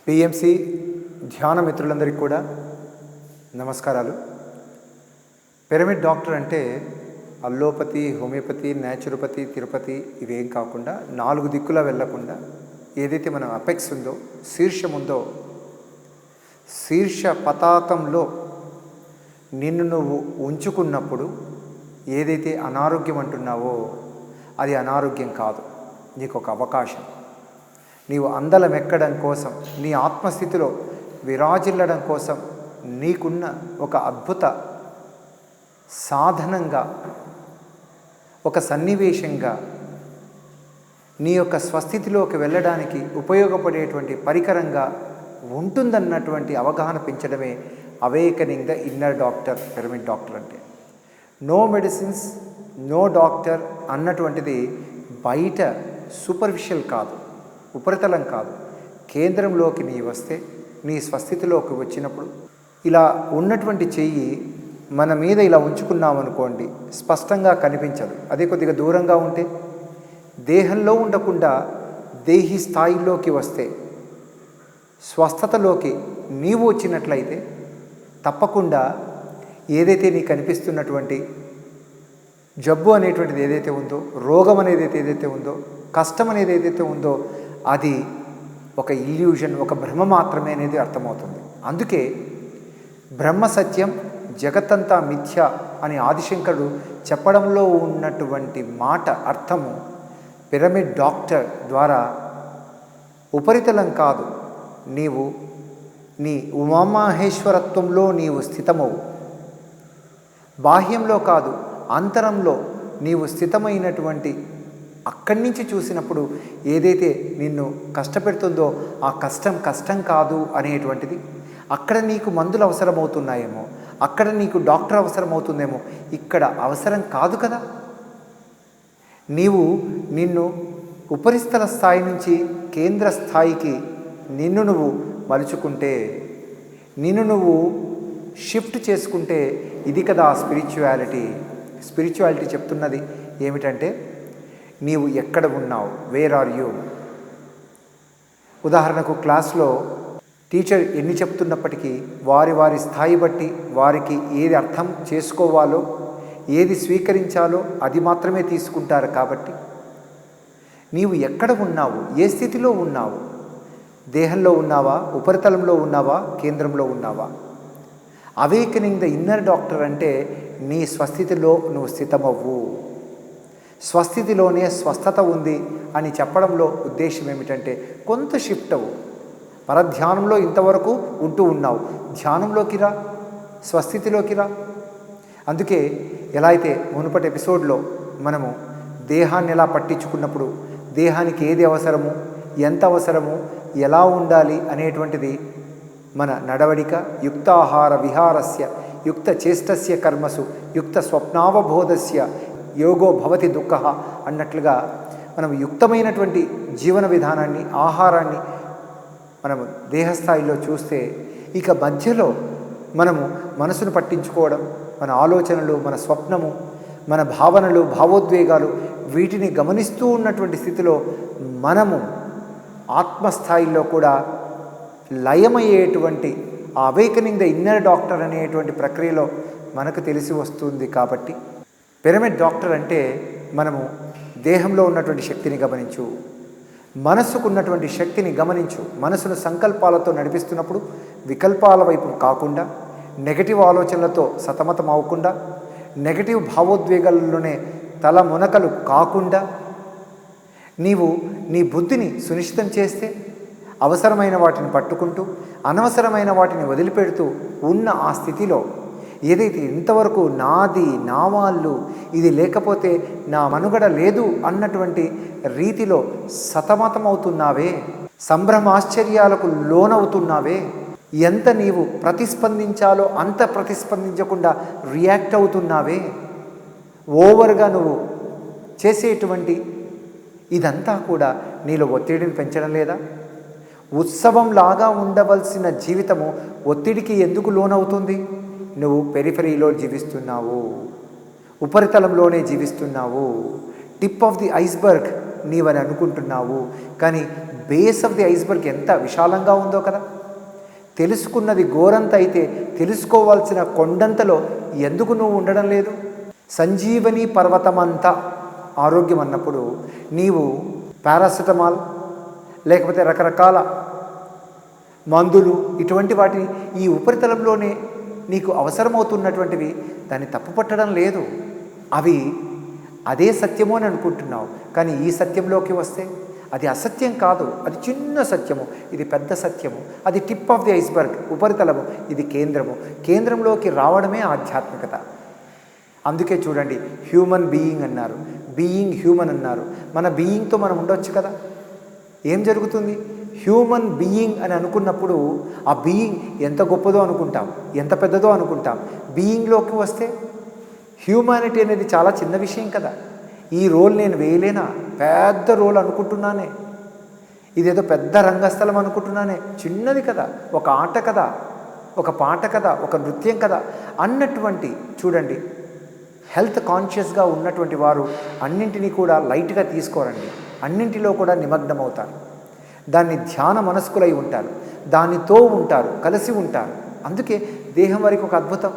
PMC ధ్యాన మిత్రులందరికీ కూడా నమస్కారాలు. పిరమిడ్ డాక్టర్ అంటే అల్లోపతి, హోమియోపతి, న్యాచురోపతి, తిరుపతి ఇవేం కాకుండా 4 దిక్కులా వెళ్లకుండా ఏదైతే మన అపెక్స్ ఉందో, శీర్షం ఉందో, శీర్ష పతాకంలో నిన్ను నువ్వు ఉంచుకున్నప్పుడు ఏదైతే అనారోగ్యం అంటున్నావో అది అనారోగ్యం కాదు, నీకు ఒక అవకాశం. నీవు అందలం ఎక్కడం కోసం, నీ ఆత్మస్థితిలో విరాజిల్లడం కోసం నీకున్న ఒక అద్భుత సాధనంగా, ఒక సన్నివేశంగా, నీ యొక్క స్వస్థితిలోకి వెళ్ళడానికి ఉపయోగపడేటువంటి పరికరంగా ఉంటుందన్నటువంటి అవగాహన పెంచడమే awakening the inner doctor, pyramid doctor అంటే. నో మెడిసిన్స్, నో డాక్టర్ అన్నటువంటిది బయట సూపర్ఫిషియల్ కాదు, ఉపరితలం కాదు. కేంద్రంలోకి నీ వస్తే, నీ స్వస్థితిలోకి వచ్చినప్పుడు ఇలా ఉన్నటువంటి చెయ్యి మన మీద ఇలా ఉంచుకున్నామనుకోండి, స్పష్టంగా కనిపించదు. అదే కొద్దిగా దూరంగా ఉంటే, దేహంలో ఉండకుండా దేహి స్థాయిలోకి వస్తే, స్వస్థతలోకి నీవు వచ్చినట్లయితే తప్పకుండా ఏదైతే నీకు కనిపిస్తున్నటువంటి జబ్బు అనేటువంటిది ఏదైతే ఉందో, రోగం అనేది ఏదైతే ఉందో, కష్టం అనేది ఏదైతే ఉందో అది ఒక ఇల్యూషన్, ఒక భ్రమ మాత్రమే అనేది అర్థమవుతుంది. అందుకే బ్రహ్మ సత్యం, జగత్తంతా మిథ్య అని ఆదిశంకరుడు చెప్పడంలో ఉన్నటువంటి మాట అర్థము పిరమిడ్ డాక్టర్ ద్వారా ఉపరితలం కాదు, నీవు నీ ఉమామహేశ్వరత్వంలో నీవు స్థితమవు. బాహ్యంలో కాదు, అంతరంలో నీవు స్థితమైనటువంటి అక్కడి నుంచి చూసినప్పుడు ఏదైతే నిన్ను కష్టపెడుతుందో ఆ కష్టం కాదు అనేటువంటిది, అక్కడ నీకు మందులు అవసరమవుతున్నాయేమో, అక్కడ నీకు డాక్టర్ అవసరమవుతుందేమో, ఇక్కడ అవసరం కాదు కదా. నిన్ను ఉపరిస్థల స్థాయి నుంచి కేంద్ర స్థాయికి నిన్ను నువ్వు మలుచుకుంటే, నిన్ను నువ్వు షిఫ్ట్ చేసుకుంటే, ఇది కదా స్పిరిచువాలిటీ. స్పిరిచువాలిటీ చెప్తున్నది ఏమిటంటే, నీవు ఎక్కడ ఉన్నావు, వేర్ ఆర్ యూ. ఉదాహరణకు క్లాస్లో టీచర్ ఎన్ని చెప్తున్నప్పటికీ వారి స్థాయి బట్టి వారికి ఏది అర్థం చేసుకోవాలో, ఏది స్వీకరించాలో అది మాత్రమే తీసుకుంటారు. కాబట్టి నీవు ఎక్కడ ఉన్నావు, ఏ స్థితిలో ఉన్నావు, దేహంలో ఉన్నావా, ఉపరితలంలో ఉన్నావా, కేంద్రంలో ఉన్నావా. అవేకనింగ్ ద ఇన్నర్ డాక్టర్ అంటే నీ స్వస్థితిలో నువ్వు స్థితమవ్వు. స్వస్థితిలోనే స్వస్థత ఉంది అని చెప్పడంలో ఉద్దేశం ఏమిటంటే, కొంత షిఫ్ట్ అవ్వు. పరధ్యానంలో ఇంతవరకు ఉంటూ ఉన్నావు, ధ్యానంలోకి రా, స్వస్థితిలోకి రా. అందుకే ఎలా అయితే మునుపటి ఎపిసోడ్లో మనము దేహాన్ని ఎలా పట్టించుకున్నప్పుడు, దేహానికి ఏది అవసరము, ఎంత అవసరము, ఎలా ఉండాలి అనేటువంటిది మన నడవడిక, యుక్తాహార విహారస్య యుక్త చేష్టస్య కర్మసు యుక్త స్వప్నావబోధస్య యోగో భవతి దుఃఖ అన్నట్లుగా మనం యుక్తమైనటువంటి జీవన విధానాన్ని, ఆహారాన్ని మనము దేహస్థాయిలో చూస్తే, ఇక మధ్యలో మనము మనసును పట్టించుకోవడం, మన ఆలోచనలు, మన స్వప్నము, మన భావనలు, భావోద్వేగాలు వీటిని గమనిస్తూ ఉన్నటువంటి స్థితిలో మనము ఆత్మస్థాయిలో కూడా లయమయ్యేటువంటి అవేకనింగ్ ద ఇన్నర్ డాక్టర్ అనేటువంటి ప్రక్రియలో మనకు తెలిసి వస్తుంది. కాబట్టి పిరమిడ్ డాక్టర్ అంటే మనము దేహంలో ఉన్నటువంటి శక్తిని గమనించు, మనస్సుకు ఉన్నటువంటి శక్తిని గమనించు. మనసును సంకల్పాలతో నడిపిస్తున్నప్పుడు వికల్పాల వైపు కాకుండా, నెగటివ్ ఆలోచనలతో సతమతం అవ్వకుండా, నెగటివ్ భావోద్వేగాలలోనే తల మునకలు కాకుండా నీవు నీ బుద్ధిని సునిశ్చితం చేస్తే, అవసరమైన వాటిని పట్టుకుంటూ అనవసరమైన వాటిని వదిలిపెడుతూ ఉన్న ఆ స్థితిలో ఏదైతే ఇంతవరకు నాది, నా వాళ్ళు, ఇది లేకపోతే నా మనుగడ లేదు అన్నటువంటి రీతిలో సతమతమవుతున్నావే, సంభ్రమాశ్చర్యాలకు లోనవుతున్నావే, ఎంత నీవు ప్రతిస్పందించాలో అంత ప్రతిస్పందించకుండా రియాక్ట్ అవుతున్నావే, ఓవర్గా నువ్వు చేసేటువంటి ఇదంతా కూడా నీలో ఒత్తిడిని పెంచడం లేదా? ఉత్సవంలాగా ఉండవలసిన జీవితము ఒత్తిడికి ఎందుకు లోనవుతుంది? నువ్వు పెరిఫరీలో జీవిస్తున్నావు, ఉపరితలంలోనే జీవిస్తున్నావు. టిప్ ఆఫ్ ది ఐస్బర్గ్ నీవని అనుకుంటున్నావు. కానీ బేస్ ఆఫ్ ది ఐస్బర్గ్ ఎంత విశాలంగా ఉందో కదా. తెలుసుకున్నది గోరంత అయితే తెలుసుకోవాల్సిన కొండంతలో ఎందుకు నువ్వు ఉండడం లేదు? సంజీవని పర్వతమంతా ఆరోగ్యం అన్నప్పుడు నీవు పారాసిటమాల్ లేకపోతే రకరకాల మందులు ఇటువంటి వాటిని ఈ ఉపరితలంలోనే నీకు అవసరమవుతున్నటువంటివి దాన్ని తప్పుపట్టడం లేదు. అవి అదే సత్యము అని అనుకుంటున్నావు. కానీ ఈ సత్యంలోకి వస్తే అది అసత్యం కాదు, అది చిన్న సత్యము, ఇది పెద్ద సత్యము. అది టిప్ ఆఫ్ ది ఐస్బర్గ్, ఉపరితలము, ఇది కేంద్రము. కేంద్రంలోకి రావడమే ఆధ్యాత్మికత. అందుకే చూడండి, హ్యూమన్ బీయింగ్ అన్నారు, బీయింగ్ హ్యూమన్ అన్నారు. మన బీయింగ్తో మనం ఉండొచ్చు కదా. ఏం జరుగుతుంది? హ్యూమన్ బీయింగ్ అని అనుకున్నప్పుడు ఆ బీయింగ్ ఎంత గొప్పదో అనుకుంటాం, ఎంత పెద్దదో అనుకుంటాం. బీయింగ్లోకి వస్తే హ్యూమానిటీ అనేది చాలా చిన్న విషయం కదా. ఈ రోల్ నేను వేయలేనా? పెద్ద రోల్ అనుకుంటున్నానే. ఇదేదో పెద్ద రంగస్థలం అనుకుంటున్నానే. చిన్నది కదా, ఒక ఆట కదా, ఒక పాట కదా, ఒక నృత్యం కదా అన్నటువంటి. చూడండి, హెల్త్ కాన్షియస్గా ఉన్నటువంటి వారు అన్నింటినీ కూడా లైట్గా తీసుకోరండి. అన్నింటిలో కూడా నిమగ్నమవుతారు. దాన్ని ధ్యాన మనస్కులై ఉంటారు, దానితో ఉంటారు, కలిసి ఉంటారు. అందుకే దేహం వారికి ఒక అద్భుతం.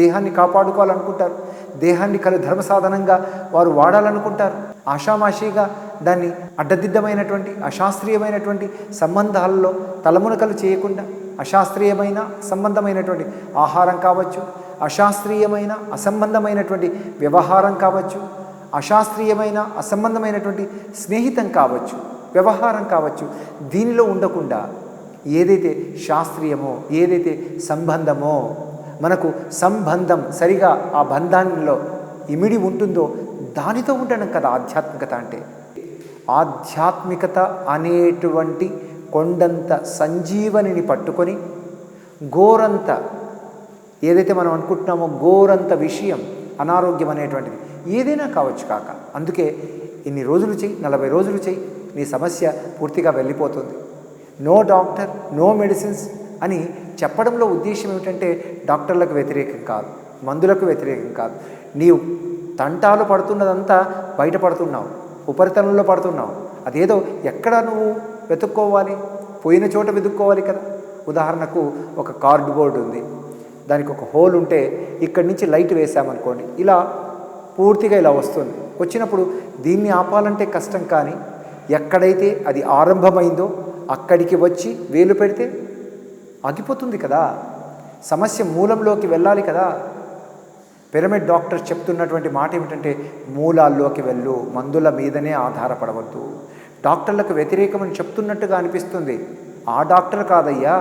దేహాన్ని కాపాడుకోవాలనుకుంటారు, దేహాన్ని ధర్మ సాధనంగా వారు వాడాలనుకుంటారు. ఆషామాషిగా దాన్ని అడ్డదిడ్డమైనటువంటి అశాస్త్రీయమైనటువంటి సంబంధాలలో తలమునకలు చేయకుండా అశాస్త్రీయమైన సంబంధమైనటువంటి ఆహారం కావచ్చు, అశాస్త్రీయమైన అసంబంధమైనటువంటి వ్యవహారం కావచ్చు, అశాస్త్రీయమైన అసంబంధమైనటువంటి స్నేహితం కావచ్చు, వ్యవహారం కావచ్చు, దీనిలో ఉండకుండా ఏదైతే శాస్త్రీయమో, ఏదైతే సంబంధమో, మనకు సంబంధం సరిగా ఆ బంధాల్లో ఇమిడి ఉంటుందో దానితో ఉండడం కదా ఆధ్యాత్మికత అంటే. ఆధ్యాత్మికత అనేటువంటి కొండంత సంజీవనిని పట్టుకొని గోరంత ఏదైతే మనం అనుకుంటున్నామో గోరంత విషయం అనారోగ్యం అనేటువంటిది ఏదైనా కావచ్చు కాక. అందుకే ఇన్ని రోజులు చెయ్యి, 40 రోజులు చెయ్యి, నీ సమస్య పూర్తిగా వెళ్ళిపోతుంది. నో డాక్టర్, నో మెడిసిన్స్ అని చెప్పడంలో ఉద్దేశం ఏమిటంటే డాక్టర్లకు వ్యతిరేకం కాదు, మందులకు వ్యతిరేకం కాదు. నీవు తంటాలు పడుతున్నదంతా బయటపడుతున్నావు, ఉపరితలంలో పడుతున్నావు. అదేదో ఎక్కడ నువ్వు వెతుక్కోవాలి? పోయిన చోట వెతుక్కోవాలి కదా. ఉదాహరణకు ఒక కార్డ్బోర్డ్ ఉంది, దానికి ఒక హోల్ ఉంటే ఇక్కడి నుంచి లైట్ వేసామనుకోండి, ఇలా పూర్తిగా ఇలా వస్తుంది. వచ్చినప్పుడు దీన్ని ఆపాలంటే కష్టం. కానీ ఎక్కడైతే అది ఆరంభమైందో అక్కడికి వచ్చి వేలు పెడితే ఆగిపోతుంది కదా. సమస్య మూలంలోకి వెళ్ళాలి కదా. పిరమిడ్ డాక్టర్స్ చెప్తున్నటువంటి మాట ఏమిటంటే మూలాల్లోకి వెళ్ళు, మందుల మీదనే ఆధారపడవద్దు. డాక్టర్లకు వ్యతిరేకమని చెప్తున్నట్టుగా అనిపిస్తుంది. ఆ డాక్టర్ కాదయ్యా,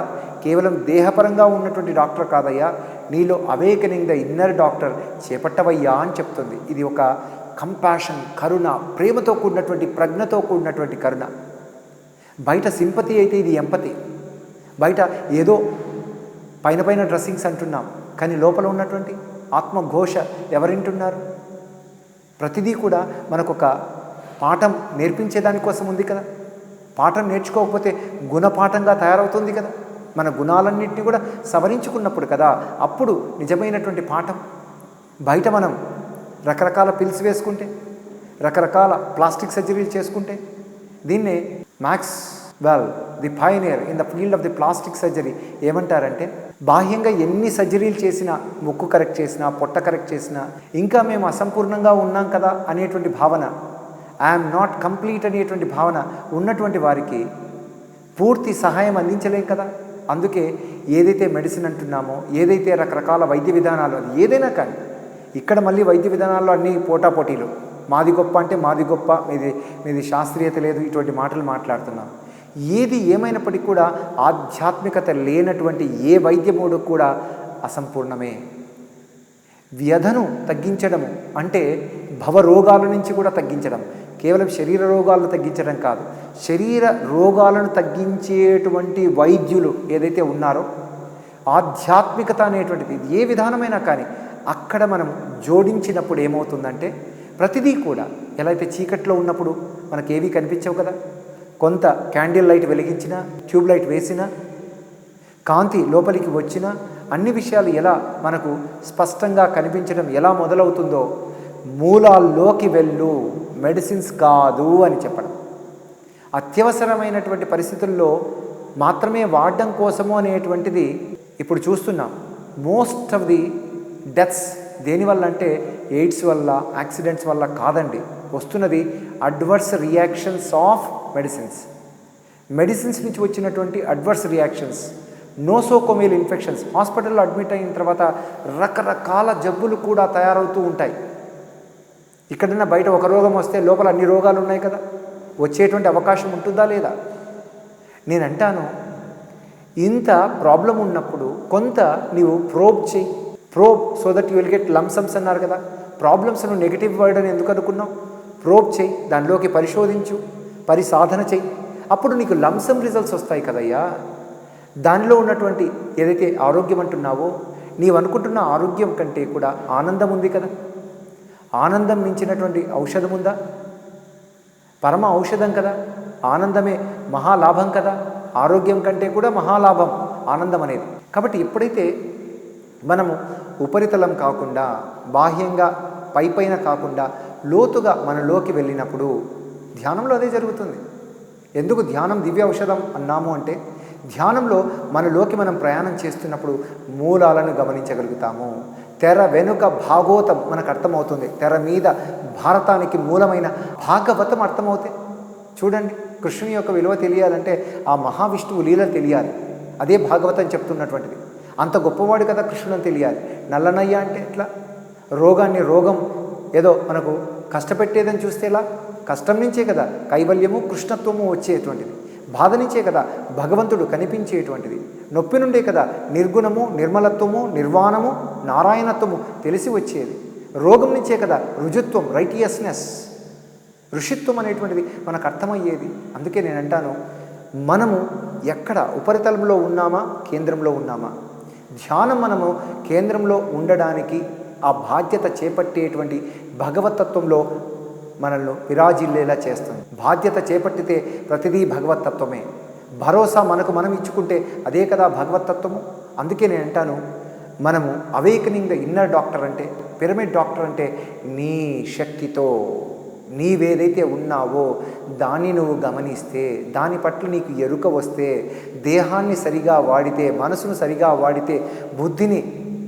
కేవలం దేహపరంగా ఉన్నటువంటి డాక్టర్ కాదయ్యా, నీలో అవేకనింగ్ ద ఇన్నర్ డాక్టర్ చేపట్టవయ్యా అని చెప్తుంది. ఇది ఒక కంపాషన్, కరుణ, ప్రేమతో కూడినటువంటి, ప్రజ్ఞతో కూడినటువంటి కరుణ. బయట సింపతి అయితే ఇది ఎంపతి. బయట ఏదో పైన డ్రెస్సింగ్స్ అంటున్నాం, కానీ లోపల ఉన్నటువంటి ఆత్మఘోష ఎవరింటున్నారు? ప్రతిదీ కూడా మనకొక పాఠం నేర్పించేదానికోసం ఉంది కదా. పాఠం నేర్చుకోకపోతే గుణపాఠంగా తయారవుతుంది కదా. మన గుణాలన్నింటినీ కూడా సవరించుకున్నప్పుడు కదా అప్పుడు నిజమైనటువంటి పాఠం. బయట మనం రకరకాల పిల్స్ వేసుకుంటే, రకరకాల ప్లాస్టిక్ సర్జరీలు చేసుకుంటే, దీన్నే Maxwell, the pioneer in the field of the plastic surgery ఏమంటారంటే, బాహ్యంగా ఎన్ని సర్జరీలు చేసినా, ముక్కు కరెక్ట్ చేసినా, పొట్ట కరెక్ట్ చేసినా, ఇంకా మేము అసంపూర్ణంగా ఉన్నాం కదా అనేటువంటి భావన, ఐఎమ్ నాట్ కంప్లీట్ అనేటువంటి భావన ఉన్నటువంటి వారికి పూర్తి సహాయం అందించలేం కదా. అందుకే ఏదైతే మెడిసిన్ అంటున్నామో, ఏదైతే రకరకాల వైద్య విధానాలు, అది ఏదైనా కానీ ఇక్కడ మళ్ళీ వైద్య విధానాల్లో అన్నీ పోటాపోటీలు. మాది గొప్ప అంటే మాది గొప్ప, మీది శాస్త్రీయత లేదు, ఇటువంటి మాటలు మాట్లాడుతున్నాం. ఏది ఏమైనప్పటికీ కూడా ఆధ్యాత్మికత లేనటువంటి ఏ వైద్యముడు కూడా అసంపూర్ణమే. వ్యధను తగ్గించడము అంటే భవరోగాల నుంచి కూడా తగ్గించడం, కేవలం శరీర రోగాలను తగ్గించడం కాదు. శరీర రోగాలను తగ్గించేటువంటి వైద్యులు ఏదైతే ఉన్నారో, ఆధ్యాత్మికత అనేటువంటిది ఏ విధానమైనా కానీ అక్కడ మనం జోడించినప్పుడు ఏమవుతుందంటే ప్రతిదీ కూడా, ఎలా అయితే చీకట్లో ఉన్నప్పుడు మనకేవీ కనిపించవు కదా, కొంత క్యాండిల్ లైట్ వెలిగించినా, ట్యూబ్ లైట్ వేసినా, కాంతి లోపలికి వచ్చినా, అన్ని విషయాలు ఎలా మనకు స్పష్టంగా కనిపించడం ఎలా మొదలవుతుందో, మూలాల్లోకి వెళ్ళు, మెడిసిన్స్ కాదు అని చెప్పడం. అత్యవసరమైనటువంటి పరిస్థితుల్లో మాత్రమే వాడడం కోసము అనేటువంటిది ఇప్పుడు చూస్తున్నాం. మోస్ట్ ఆఫ్ ది డెత్స్ దేనివల్ల అంటే ఎయిడ్స్ వల్ల, యాక్సిడెంట్స్ వల్ల కాదండి. వస్తున్నది అడ్వర్స్ రియాక్షన్స్ ఆఫ్ మెడిసిన్స్ నుంచి వచ్చినటువంటి అడ్వర్స్ రియాక్షన్స్, నోసోకోమియల్ ఇన్ఫెక్షన్స్. హాస్పిటల్లో అడ్మిట్ అయిన తర్వాత రకరకాల జబ్బులు కూడా తయారవుతూ ఉంటాయి. ఇక్కడన్నా బయట ఒక రోగం వస్తే లోపల అన్ని రోగాలు ఉన్నాయి కదా, వచ్చేటువంటి అవకాశం ఉంటుందా లేదా? నేను అంటాను, ఇంత ప్రాబ్లం ఉన్నప్పుడు కొంత నీవు ప్రోబ్ చెయ్యి. Probe so that you will get lump sums అన్నారు కదా. ప్రాబ్లమ్స్ను నెగిటివ్ వర్డ్ అని ఎందుకు అనుకున్నావు? ప్రోబ్ చెయ్యి, దానిలోకి పరిశోధించు, పరిసాధన చెయ్యి. అప్పుడు నీకు లంసమ్ రిజల్ట్స్ వస్తాయి కదయ్యా. దానిలో ఉన్నటువంటి ఏదైతే ఆరోగ్యం అంటున్నావో, నీవు అనుకుంటున్న ఆరోగ్యం కంటే కూడా ఆనందం ఉంది కదా. ఆనందం మించినటువంటి ఔషధం ఉందా? పరమ ఔషధం కదా. ఆనందమే మహాలాభం కదా. ఆరోగ్యం కంటే కూడా మహాలాభం ఆనందం అనేది. కాబట్టి ఎప్పుడైతే మనము ఉపరితలం కాకుండా, బాహ్యంగా పైపైన కాకుండా లోతుగా మనలోకి వెళ్ళినప్పుడు ధ్యానంలో అదే జరుగుతుంది. ఎందుకు ధ్యానం దివ్య ఔషధం అన్నాము అంటే, ధ్యానంలో మనలోకి మనం ప్రయాణం చేస్తున్నప్పుడు మూలాలను గమనించగలుగుతాము. తెర వెనుక భాగవతం మనకు అర్థమవుతుంది. తెర మీద భారతానికి మూలమైన భాగవతం అర్థమవుతాయి. చూడండి, కృష్ణుని యొక్క విలువ తెలియాలంటే ఆ మహావిష్ణువు లీలలు తెలియాలి. అదే భాగవతం చెప్తున్నటువంటిది. అంత గొప్పవాడు కదా కృష్ణుని తెలియాలి. నల్లనయ్య అంటే ఎట్లా? రోగం ఏదో మనకు కష్టపెట్టేదని చూస్తే ఎలా? కష్టం నుంచే కదా కైవల్యము, కృష్ణత్వము వచ్చేటువంటిది. బాధ నుంచే కదా భగవంతుడు కనిపించేటువంటిది. నొప్పి నుండే కదా నిర్గుణము, నిర్మలత్వము, నిర్వాణము, నారాయణత్వము తెలిసి వచ్చేది. రోగం నుంచే కదా రుజుత్వం, రైటియస్నెస్, ఋషిత్వం అనేటువంటిది మనకు అర్థమయ్యేది. అందుకే నేను అంటాను, మనము ఎక్కడ ఉపరితలంలో ఉన్నామా, కేంద్రంలో ఉన్నామా? ధ్యానం మనము కేంద్రంలో ఉండడానికి ఆ బాధ్యత చేపట్టేటువంటి భగవతత్వంలో మనల్ని విరాజిల్లేలా చేస్తుంది. బాధ్యత చేపట్టితే ప్రతిదీ భగవతత్వమే. భరోసా మనం ఇచ్చుకుంటే అదే కదా భగవతత్వము. అందుకే నేను అంటాను, మనము అవేకనింగ్ ద ఇన్నర్ డాక్టర్ అంటే, పిరమిడ్ డాక్టర్ అంటే నీ శక్తితో నీవేదైతే ఉన్నావో దాన్ని నువ్వు గమనిస్తే, దాని పట్ల నీకు ఎరుక వస్తే, దేహాన్ని సరిగా వాడితే, మనసును సరిగా వాడితే, బుద్ధిని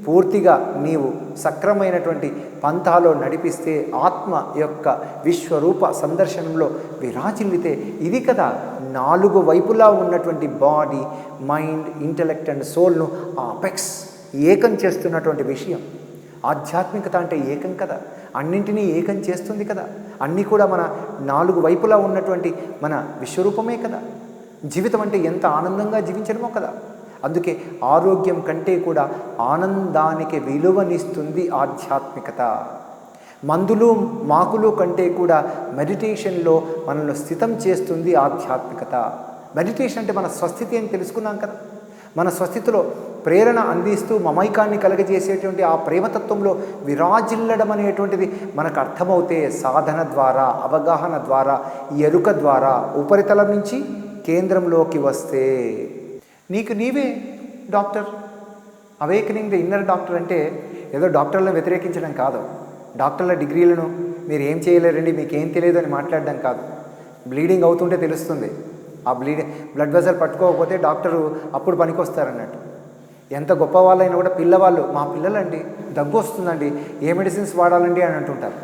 పూర్తిగా నీవు సక్రమైనటువంటి పంథాలో నడిపిస్తే, ఆత్మ యొక్క విశ్వరూప సందర్శనంలో విరాజిల్లితే, ఇది కదా 4 వైపులా ఉన్నటువంటి బాడీ, మైండ్, ఇంటెలెక్ట్ అండ్ సోల్ను ఆ అపెక్స్ ఏకం చేస్తున్నటువంటి విషయం. ఆధ్యాత్మికత అంటే ఏకం కదా, అన్నింటినీ ఏకం చేస్తుంది కదా. అన్నీ కూడా మన 4 వైపులా ఉన్నటువంటి మన విశ్వరూపమే కదా. జీవితం అంటే ఎంత ఆనందంగా జీవించడమో కదా. అందుకే ఆరోగ్యం కంటే కూడా ఆనందానికి విలువనిస్తుంది ఆధ్యాత్మికత. మందులు మాకులు కంటే కూడా మెడిటేషన్లో మనల్ని స్థితం చేస్తుంది ఆధ్యాత్మికత. మెడిటేషన్ అంటే మన స్వస్థితి అని తెలుసుకున్నాం కదా. మన స్వస్థితిలో ప్రేరణ అందిస్తూ మమైకాన్ని కలగజేసేటువంటి ఆ ప్రేమతత్వంలో విరాజిల్లడం అనేటువంటిది మనకు అర్థమవుతే, సాధన ద్వారా, అవగాహన ద్వారా, ఎరుక ద్వారా, ఉపరితలం నుంచి కేంద్రంలోకి వస్తే నీకు నీవే doctor. Awakening the inner doctor అంటే ఏదో డాక్టర్లను వ్యతిరేకించడం కాదు. డాక్టర్ల డిగ్రీలను మీరు ఏం చేయలేరండి, మీకేం తెలియదు అని మాట్లాడడం కాదు. బ్లీడింగ్ అవుతుంటే తెలుస్తుంది. ఆ బ్లడ్ వెసల్ పట్టుకోకపోతే డాక్టరు అప్పుడు పనికొస్తారన్నట్టు. ఎంత గొప్ప వాళ్ళైనా కూడా పిల్లవాళ్ళు, మా పిల్లలండి దగ్గు వస్తుందండి, ఏ మెడిసిన్స్ వాడాలండి అని అంటుంటారు.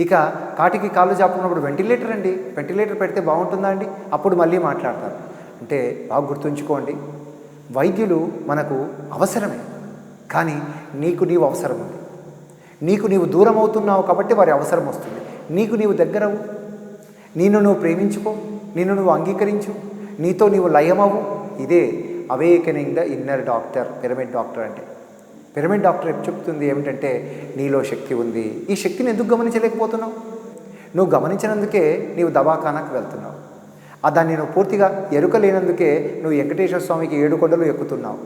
ఇక కాటికి కాళ్ళు చాపుకున్నప్పుడు వెంటిలేటర్ అండి, వెంటిలేటర్ పెడితే బాగుంటుందా అండి, అప్పుడు మళ్ళీ మాట్లాడతారు. అంటే బాగా గుర్తుంచుకోండి, వైద్యులు మనకు అవసరమే, కానీ నీకు నీవు అవసరం ఉంది. నీకు నీవు దూరం అవుతున్నావు కాబట్టి వారి అవసరం వస్తుంది. నీకు నీవు దగ్గరవు, నిన్ను నువ్వు ప్రేమించుకో, నిన్ను నువ్వు అంగీకరించు, నీతో నీవు లయమవు. ఇదే awakening the inner doctor, pyramid doctor అంటే. పిరమిడ్ డాక్టర్ చెప్తుంది ఏమిటంటే, నీలో శక్తి ఉంది. ఈ శక్తిని ఎందుకు గమనించలేకపోతున్నావు? నువ్వు గమనించినందుకే నీవు దవాఖానాకు వెళ్తున్నావు. దాన్ని నువ్వు పూర్తిగా ఎరుక లేనందుకే నువ్వు వెంకటేశ్వర స్వామికి 7 కొండలు ఎక్కుతున్నావు.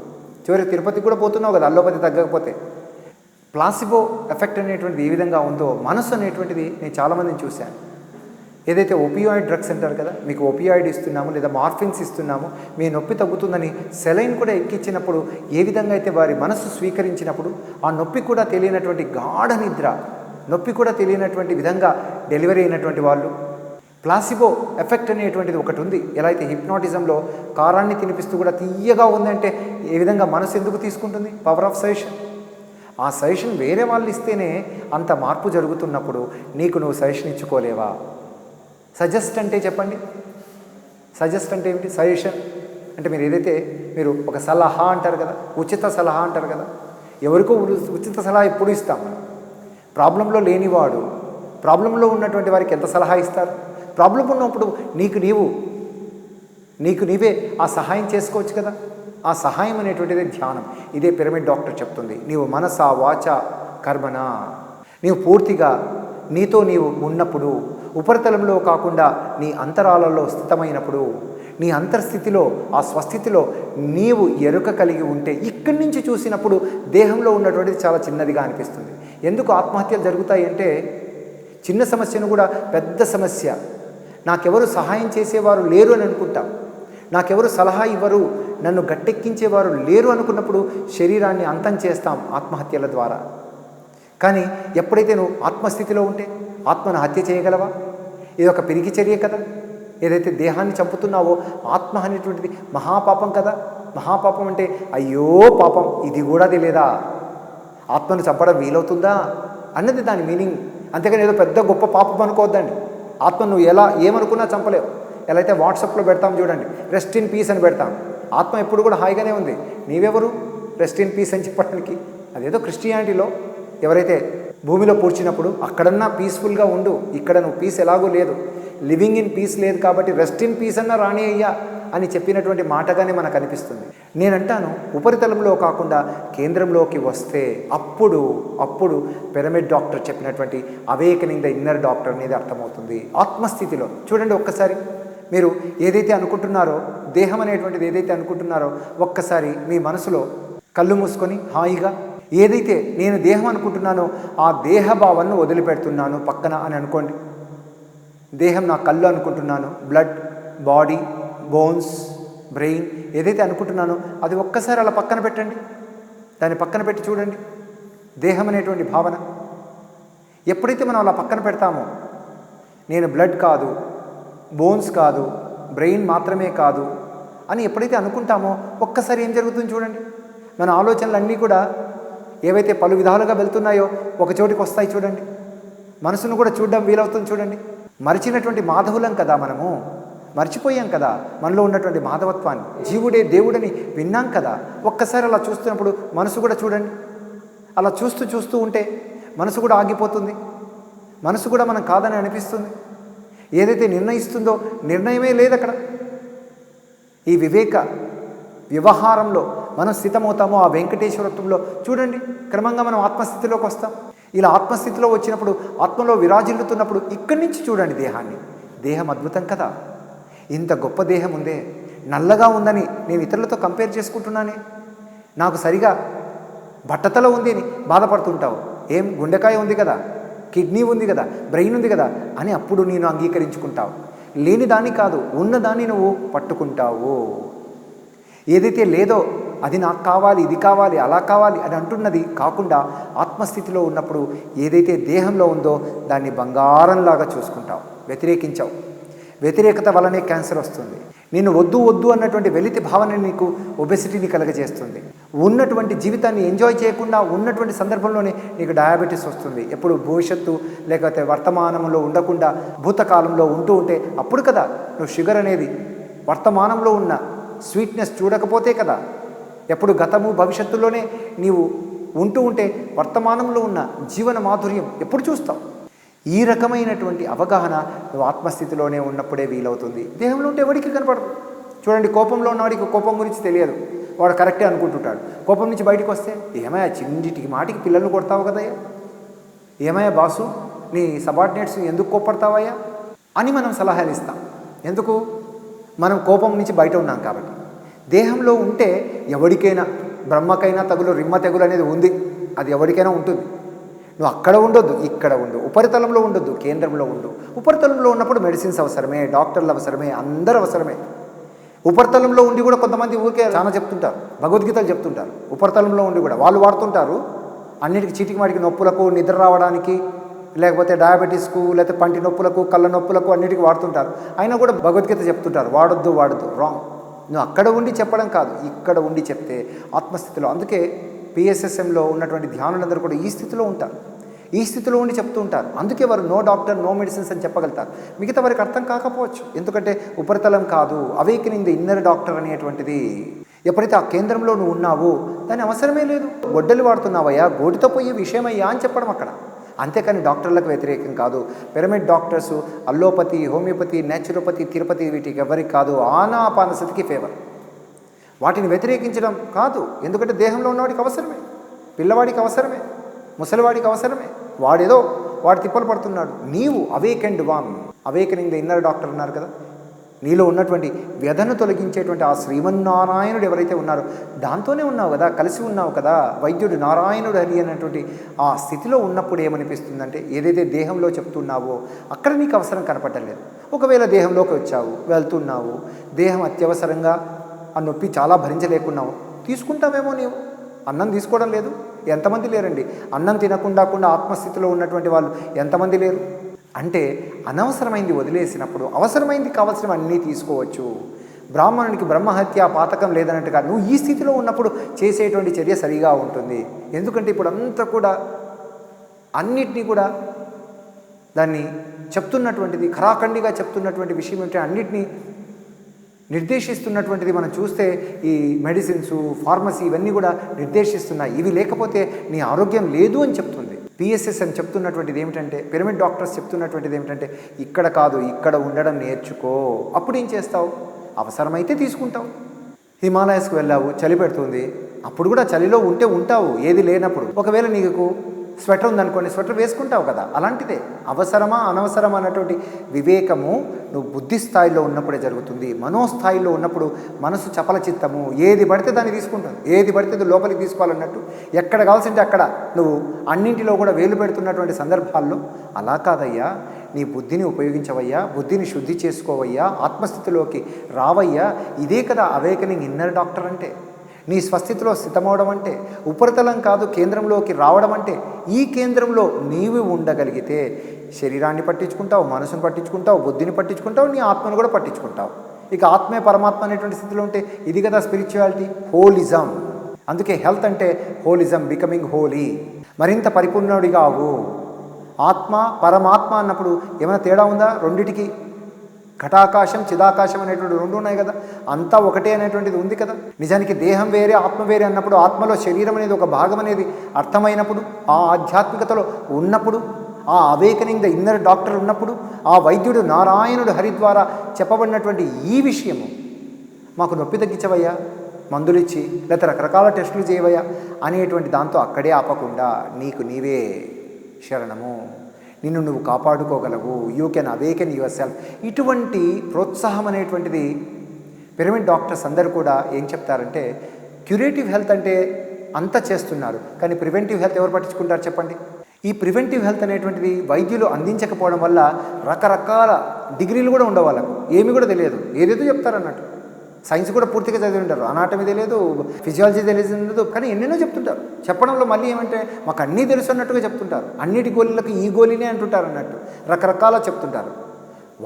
చివరికి తిరుపతికి కూడా పోతున్నావు కదా, అల్లోపతి తగ్గకపోతే. ప్లాసిబో ఎఫెక్ట్ అనేటువంటిది ఏ విధంగా ఉందో, మనసు అనేటువంటిది నేను చాలామందిని చూశాను. ఏదైతే ఒపియాయిడ్ డ్రగ్స్ అంటారు కదా, మీకు ఒపియాయిడ్ ఇస్తున్నాము లేదా మార్ఫిన్స్ ఇస్తున్నాము, మీ నొప్పి తగ్గుతుందని సెలైన్ కూడా ఎక్కించినప్పుడు ఏ విధంగా అయితే వారి మనస్సు స్వీకరించినప్పుడు ఆ నొప్పి కూడా తెలియనటువంటి గాఢ నిద్ర, నొప్పి కూడా తెలియనటువంటి విధంగా డెలివరీ అయినటువంటి వాళ్ళు. ప్లాసిబో ఎఫెక్ట్ అనేటువంటిది ఒకటి ఉంది. ఎలా అయితే హిప్నాటిజంలో కారాన్ని తినిపిస్తూ కూడా తీయగా ఉందంటే ఏ విధంగా మనసు ఎందుకు తీసుకుంటుంది? Power of suggestion. ఆ సజెషన్ వేరే వాళ్ళు ఇస్తేనే అంత మార్పు జరుగుతున్నప్పుడు నీకు నువ్వు సజెషన్ ఇచ్చుకోలేవా? సజెస్ట్ అంటే చెప్పండి, సజెస్ట్ అంటే ఏమిటి? సజెషన్ అంటే మీరు ఒక సలహా అంటారు కదా, ఉచిత సలహా అంటారు కదా. ఎవరికో ఉచిత సలహా ఎప్పుడు ఇస్తాం? ప్రాబ్లంలో లేనివాడు ప్రాబ్లంలో ఉన్నటువంటి వారికి ఎంత సలహా ఇస్తారు? ప్రాబ్లం ఉన్నప్పుడు నీకు నీవే ఆ సహాయం చేసుకోవచ్చు కదా. ఆ సహాయం అనేటువంటిదే ధ్యానం. ఇదే పిరమిడ్ డాక్టర్ చెప్తుంది. నీవు మనస వాచ కర్మణ, నీవు పూర్తిగా నీతో నీవు ఉన్నప్పుడు, ఉపరితలంలో కాకుండా నీ అంతరాలలో స్థితమైనప్పుడు, నీ అంతర్స్థితిలో ఆ స్వస్థితిలో నీవు ఎరుక కలిగి ఉంటే, ఇక్కడి నుంచి చూసినప్పుడు దేహంలో ఉన్నటువంటిది చాలా చిన్నదిగా అనిపిస్తుంది. ఎందుకు ఆత్మహత్యలు జరుగుతాయి అంటే, చిన్న సమస్యను కూడా పెద్ద సమస్య, నాకెవరు సహాయం చేసేవారు లేరు అని అనుకుంటాం, నాకెవరు సలహా ఇవ్వరు, నన్ను గట్టెక్కించేవారు లేరు అనుకున్నప్పుడు శరీరాన్ని అంతం చేస్తాం ఆత్మహత్యల ద్వారా. కానీ ఎప్పుడైతే నువ్వు ఆత్మస్థితిలో ఉంటే ఆత్మను హత్య చేయగలవా? ఇది ఒక పిరికి చర్య కదా. ఏదైతే దేహాన్ని చంపుతున్నావో ఆత్మ అనేటువంటిది మహాపాపం కదా. మహాపాపం అంటే అయ్యో పాపం, ఇది కూడా తెలియదా? ఆత్మను చంపడం వీలవుతుందా అన్నది దాని మీనింగ్. అంతేకాని ఏదో పెద్ద గొప్ప పాపం అనుకోవద్దండి. ఆత్మ నువ్వు ఏమనుకున్నా చంపలేవు. ఎలా అయితే వాట్సాప్లో పెడతాం చూడండి, రెస్ట్ ఇన్ పీస్ అని పెడతాం. ఆత్మ ఎప్పుడు కూడా హాయిగానే ఉంది. నీవెవరు రెస్ట్ ఇన్ పీస్ అని చెప్పడానికి? అదేదో క్రిస్టియానిటీలో ఎవరైతే భూమిలో పూడ్చినప్పుడు అక్కడన్నా పీస్ఫుల్గా ఉండు, ఇక్కడ నువ్వు పీస్ ఎలాగూ లేదు, లివింగ్ ఇన్ పీస్ లేదు కాబట్టి రెస్ట్ ఇన్ పీస్ అన్నా రాణి అయ్యా అని చెప్పినటువంటి మాటగానే మనకు అనిపిస్తుంది. నేనంటాను, ఉపరితలంలో కాకుండా కేంద్రంలోకి వస్తే అప్పుడు పిరమిడ్ డాక్టర్ చెప్పినటువంటి అవేకనింగ్ ద ఇన్నర్ డాక్టర్ అనేది అర్థమవుతుంది. ఆత్మస్థితిలో చూడండి, ఒక్కసారి మీరు ఏదైతే అనుకుంటున్నారో, దేహం అనేటువంటిది ఏదైతే అనుకుంటున్నారో, ఒక్కసారి మీ మనసులో కళ్ళు మూసుకొని హాయిగా ఏదైతే నేను దేహం అనుకుంటున్నానో ఆ దేహభావాన్ని వదిలిపెడుతున్నాను పక్కన అని అనుకోండి. దేహం నా కళ్ళు అనుకుంటున్నాను, బ్లడ్, బాడీ, బోన్స్, బ్రెయిన్ ఏదైతే అనుకుంటున్నానో అది ఒక్కసారి అలా పక్కన పెట్టండి. దాన్ని పక్కన పెట్టి చూడండి. దేహం అనేటువంటి భావన ఎప్పుడైతే మనం అలా పక్కన పెడతామో, నేను బ్లడ్ కాదు, బోన్స్ కాదు, బ్రెయిన్ మాత్రమే కాదు అని ఎప్పుడైతే అనుకుంటామో ఒక్కసారి ఏం జరుగుతుంది చూడండి. మన ఆలోచనలన్నీ కూడా ఏవైతే పలు విధాలుగా వెళ్తున్నాయో ఒక చోటికి వస్తాయి చూడండి. మనసును కూడా చూడడం వీలవుతుంది చూడండి. మరిచినటువంటి మాధవులం కదా మనము, మర్చిపోయాం కదా మనలో ఉన్నటువంటి మాధవత్వాన్ని. జీవుడే దేవుడని విన్నాం కదా. ఒక్కసారి అలా చూస్తున్నప్పుడు మనసు కూడా చూడండి. అలా చూస్తూ ఉంటే మనసు కూడా ఆగిపోతుంది. మనసు కూడా మనం కాదని అనిపిస్తుంది. ఏదైతే నిర్ణయిస్తుందో నిర్ణయమే లేదు అక్కడ. ఈ వివేక వ్యవహారంలో మనం స్థితమవుతామో ఆ వెంకటేశ్వరత్వంలో చూడండి, క్రమంగా మనం ఆత్మస్థితిలోకి వస్తాం. ఇలా ఆత్మస్థితిలో వచ్చినప్పుడు, ఆత్మలో విరాజిల్లుతున్నప్పుడు ఇక్కడి నుంచి చూడండి దేహాన్ని. దేహం అద్భుతం కదా. ఇంత గొప్ప దేహం ఉందే, నల్లగా ఉందని నేను ఇతరులతో కంపేర్ చేసుకుంటున్నానే, నాకు సరిగా బట్టతల ఉంది అని బాధపడుతుంటావు. ఏం గుండెకాయ ఉంది కదా, కిడ్నీ ఉంది కదా, బ్రెయిన్ ఉంది కదా అని అప్పుడు నేను అంగీకరించుకుంటావు. లేని దాన్ని కాదు, ఉన్నదాన్ని నువ్వు పట్టుకుంటావు. ఏదైతే లేదో అది నాకు కావాలి, ఇది కావాలి, అలా కావాలి అని అంటున్నది కాకుండా ఆత్మస్థితిలో ఉన్నప్పుడు ఏదైతే దేహంలో ఉందో దాన్ని బంగారంలాగా చూసుకుంటావు. వ్యతిరేకించావు. వ్యతిరేకత వల్లనే క్యాన్సర్ వస్తుంది. నేను వద్దు అన్నటువంటి వెలితి భావన నీకు ఒబెసిటీని కలగజేస్తుంది. ఉన్నటువంటి జీవితాన్ని ఎంజాయ్ చేయకుండా ఉన్నటువంటి సందర్భంలోనే నీకు డయాబెటీస్ వస్తుంది. ఎప్పుడు భవిష్యత్తు లేకపోతే వర్తమానంలో ఉండకుండా భూతకాలంలో ఉంటే అప్పుడు కదా నువ్వు షుగర్ అనేది వర్తమానంలో ఉన్న స్వీట్నెస్ చూడకపోతే కదా. ఎప్పుడు గతము భవిష్యత్తులోనే నీవు ఉంటే వర్తమానంలో ఉన్న జీవన మాధుర్యం ఎప్పుడు చూస్తావు? ఈ రకమైనటువంటి అవగాహన నువ్వు ఆత్మస్థితిలోనే ఉన్నప్పుడే వీలవుతుంది. దేహంలో ఉంటే ఎవరికి కనపడదు. చూడండి, కోపంలో ఉన్నవాడికి కోపం గురించి తెలియదు, వాడు కరెక్టే అనుకుంటుంటాడు. కోపం నుంచి బయటకు వస్తే ఏమయ్యా చిన్నిటికి మాటికి పిల్లల్ని కొడతావు కదయ్యా, ఏమయ్యా బాసు నీ సబార్డినేట్స్ని ఎందుకు కోప్పడతావయ్యా అని మనం సలహాలు ఇస్తాం. ఎందుకు? మనం కోపం నుంచి బయట ఉన్నాం కాబట్టి. దేహంలో ఉంటే ఎవరికైనా, బ్రహ్మకైనా తగులు రిమ్మ తెగులు అనేది ఉంది, అది ఎవరికైనా ఉంటుంది. నువ్వు అక్కడ ఉండొద్దు, ఇక్కడ ఉండు. ఉపరితలంలో ఉండొద్దు, కేంద్రంలో ఉండు. ఉపరితలంలో ఉన్నప్పుడు మెడిసిన్స్ అవసరమే, డాక్టర్లు అవసరమే, అందరూ అవసరమే. ఉపరితలంలో ఉండి కూడా కొంతమంది ఊరికే చాలా చెప్తుంటారు, భగవద్గీతలు చెప్తుంటారు. ఉపరితలంలో ఉండి కూడా వాళ్ళు వాడుతుంటారు అన్నిటికీ, చీటికి మాటికి నొప్పులకు, నిద్ర రావడానికి, లేకపోతే డయాబెటీస్కు, లేకపోతే పంటి నొప్పులకు, కళ్ళ నొప్పులకు అన్నిటికీ వాడుతుంటారు. అయినా కూడా భగవద్గీత చెప్తుంటారు, వాడొద్దు రాంగ్. నువ్వు అక్కడ ఉండి చెప్పడం కాదు, ఇక్కడ ఉండి చెప్తే ఆత్మస్థితిలో. అందుకే పిఎస్ఎస్ఎంలో ఉన్నటువంటి ధ్యానులందరూ కూడా ఈ స్థితిలో ఉంటారు, ఈ స్థితిలో ఉండి చెప్తూ ఉంటారు. అందుకే వారు నో డాక్టర్ నో మెడిసిన్స్ అని చెప్పగలుగుతారు. మిగతా వారికి అర్థం కాకపోవచ్చు, ఎందుకంటే ఉపరితలం కాదు, అవేకనింగ్ ది ఇన్నర్ డాక్టర్ అనేటువంటిది. ఎప్పుడైతే ఆ కేంద్రంలో నువ్వు ఉన్నావో దాని అవసరమే లేదు. గొడ్డలు వాడుతున్నావయ్యా, గోటితో పోయే విషయమయ్యా అని చెప్పడం అక్కడ. అంతేకాని డాక్టర్లకు వ్యతిరేకం కాదు. Pyramid doctors allopathy, homeopathy, naturopathy, Tirupati వీటికి ఎవరికి కాదు, ఆనాపానసతికి ఫేవర్. వాటిని వ్యతిరేకించడం కాదు, ఎందుకంటే దేహంలో ఉన్నవాడికి అవసరమే, పిల్లవాడికి అవసరమే, ముసలివాడికి అవసరమే. వాడేదో వాడు తిప్పలు పడుతున్నాడు. నీవు awakened one, awakening the inner doctor అన్నారు కదా. నీలో ఉన్నటువంటి వ్యధను తొలగించేటువంటి ఆ శ్రీమన్నారాయణుడు ఎవరైతే ఉన్నారో దాంతోనే ఉన్నావు కదా, కలిసి ఉన్నావు కదా. వైద్యుడు నారాయణుడు హరి అనేటువంటి ఆ స్థితిలో ఉన్నప్పుడు ఏమనిపిస్తుందంటే, ఏదైతే దేహంలో చెప్తున్నావో అక్కడ నీకు అవసరం కనపడలేదు. ఒకవేళ దేహంలోకి వచ్చావు, వెళ్తున్నావు, దేహం అత్యవసరంగా ఆ నొప్పి చాలా భరించలేకున్నావు, తీసుకుంటావేమో. నీవు అన్నం తీసుకోవడం లేదు, ఎంతమంది లేరండి. అన్నం తినకుండా ఆత్మస్థితిలో ఉన్నటువంటి వాళ్ళు ఎంతమంది లేరు. అంటే అనవసరమైంది వదిలేసినప్పుడు అవసరమైంది కావాల్సినవి అన్నీ తీసుకోవచ్చు. బ్రాహ్మణునికి బ్రహ్మహత్య పాతకం లేదన్నట్టుగా నువ్వు ఈ స్థితిలో ఉన్నప్పుడు చేసేటువంటి చర్య సరిగా ఉంటుంది. ఎందుకంటే ఇప్పుడు అంతా కూడా అన్నిటినీ కూడా దాన్ని చెప్తున్నటువంటిది, ఖరాఖండిగా చెప్తున్నటువంటి విషయం ఏంటంటే అన్నిటినీ నిర్దేశిస్తున్నటువంటిది. మనం చూస్తే ఈ మెడిసిన్స్, ఫార్మసీ ఇవన్నీ కూడా నిర్దేశిస్తున్నాయి. ఇవి లేకపోతే నీ ఆరోగ్యం లేదు అని చెప్తుంది. పిఎస్ఎస్ఎం చెప్తున్నటువంటిది ఏమిటంటే, పిరమిడ్ డాక్టర్స్ చెప్తున్నటువంటిది ఏమిటంటే, ఇక్కడ కాదు ఇక్కడ ఉండడం నేర్చుకో. అప్పుడు ఏం చేస్తావు, అవసరమైతే తీసుకుంటావు. హిమాలయస్కి వెళ్ళావు, చలి పెడుతుంది, అప్పుడు కూడా చలిలో ఉంటే ఉంటావు, ఏది లేనప్పుడు. ఒకవేళ నీకు స్వెటర్ ఉందనుకోండి, స్వెటర్ వేసుకుంటావు కదా. అలాంటిదే అవసరమా అనవసరమా అన్నటువంటి వివేకము నువ్వు బుద్ధి స్థాయిలో ఉన్నప్పుడే జరుగుతుంది. మనోస్థాయిలో ఉన్నప్పుడు మనసు చపల చిత్తము, ఏది పడితే దాన్ని తీసుకుంటుంది, ఏది పడితే అది లోపలికి తీసుకోవాలన్నట్టు. ఎక్కడ కావాల్సింటే అక్కడ నువ్వు అన్నింటిలో కూడా వేలు పెడుతున్నటువంటి సందర్భాల్లో అలా కాదయ్యా, నీ బుద్ధిని ఉపయోగించవయ్యా, బుద్ధిని శుద్ధి చేసుకోవయ్యా, ఆత్మస్థితిలోకి రావయ్యా. ఇదే కదా అవేకనింగ్ ఇన్నర్ డాక్టర్ అంటే. నీ స్వస్థితిలో స్థితమవడం అంటే, ఉపరితలం కాదు కేంద్రంలోకి రావడం అంటే. ఈ కేంద్రంలో నీవు ఉండగలిగితే శరీరాన్ని పట్టించుకుంటావు, మనసును పట్టించుకుంటావు, బుద్ధిని పట్టించుకుంటావు, నీ ఆత్మను కూడా పట్టించుకుంటావు. ఇక ఆత్మే పరమాత్మ అనేటువంటి స్థితిలో ఉంటే ఇది కదా స్పిరిచువాలిటీ, హోలిజం. అందుకే హెల్త్ అంటే హోలిజం, బికమింగ్ హోలీ. మరింత పరిపూర్ణుడిగా అవు. ఆత్మ పరమాత్మ అన్నప్పుడు ఏమైనా తేడా ఉందా? రెండిటికి ఘటాకాశం చిదాకాశం అనేటువంటి రెండు ఉన్నాయి కదా, అంతా ఒకటే అనేటువంటిది ఉంది కదా. నిజానికి దేహం వేరే ఆత్మ వేరే అన్నప్పుడు, ఆత్మలో శరీరం అనేది ఒక భాగం అనేది అర్థమైనప్పుడు, ఆ ఆధ్యాత్మికతలో ఉన్నప్పుడు, ఆ అవేకనింగ్ ద ఇన్నర్ డాక్టర్ ఉన్నప్పుడు, ఆ వైద్యుడు నారాయణుడు హరి ద్వారా చెప్పబడినటువంటి ఈ విషయము, మాకు నొప్పి తగ్గించవయ్యా, మందులు ఇచ్చి లేకపోతే రకరకాల టెస్టులు చేయవయ్యా అనేటువంటి దాంతో అక్కడే ఆపకుండా నీకు నీవే శరణము, నిన్ను నువ్వు కాపాడుకోగలవు, you can awaken yourself. ఇటువంటి ప్రోత్సాహం అనేటువంటిది పిరమిడ్ డాక్టర్స్ అందరూ కూడా ఏం చెప్తారంటే, క్యూరేటివ్ హెల్త్ అంటే అంత చేస్తున్నారు, కానీ ప్రివెంటివ్ హెల్త్ ఎవరు పట్టించుకుంటారు చెప్పండి. ఈ ప్రివెంటివ్ హెల్త్ అనేటువంటిది వైద్యులు అందించకపోవడం వల్ల రకరకాల డిగ్రీలు కూడా ఉండవు, వాళ్ళకు ఏమి కూడా తెలియదు, ఏదేదో చెప్తారన్నట్టు. సైన్స్ కూడా పూర్తిగా చదివి ఉంటారు, అనాటమీ తెలియదు, ఫిజియాలజీ తెలియదు, కానీ ఎన్నెన్నో చెప్తుంటారు. చెప్పడంలో మళ్ళీ ఏమంటే మాకు అన్నీ తెలుసు అన్నట్టుగా చెప్తుంటారు. అన్నిటి గోళీలకు ఈ గోళీనే అంటుంటారు అన్నట్టు, రకరకాల చెప్తుంటారు.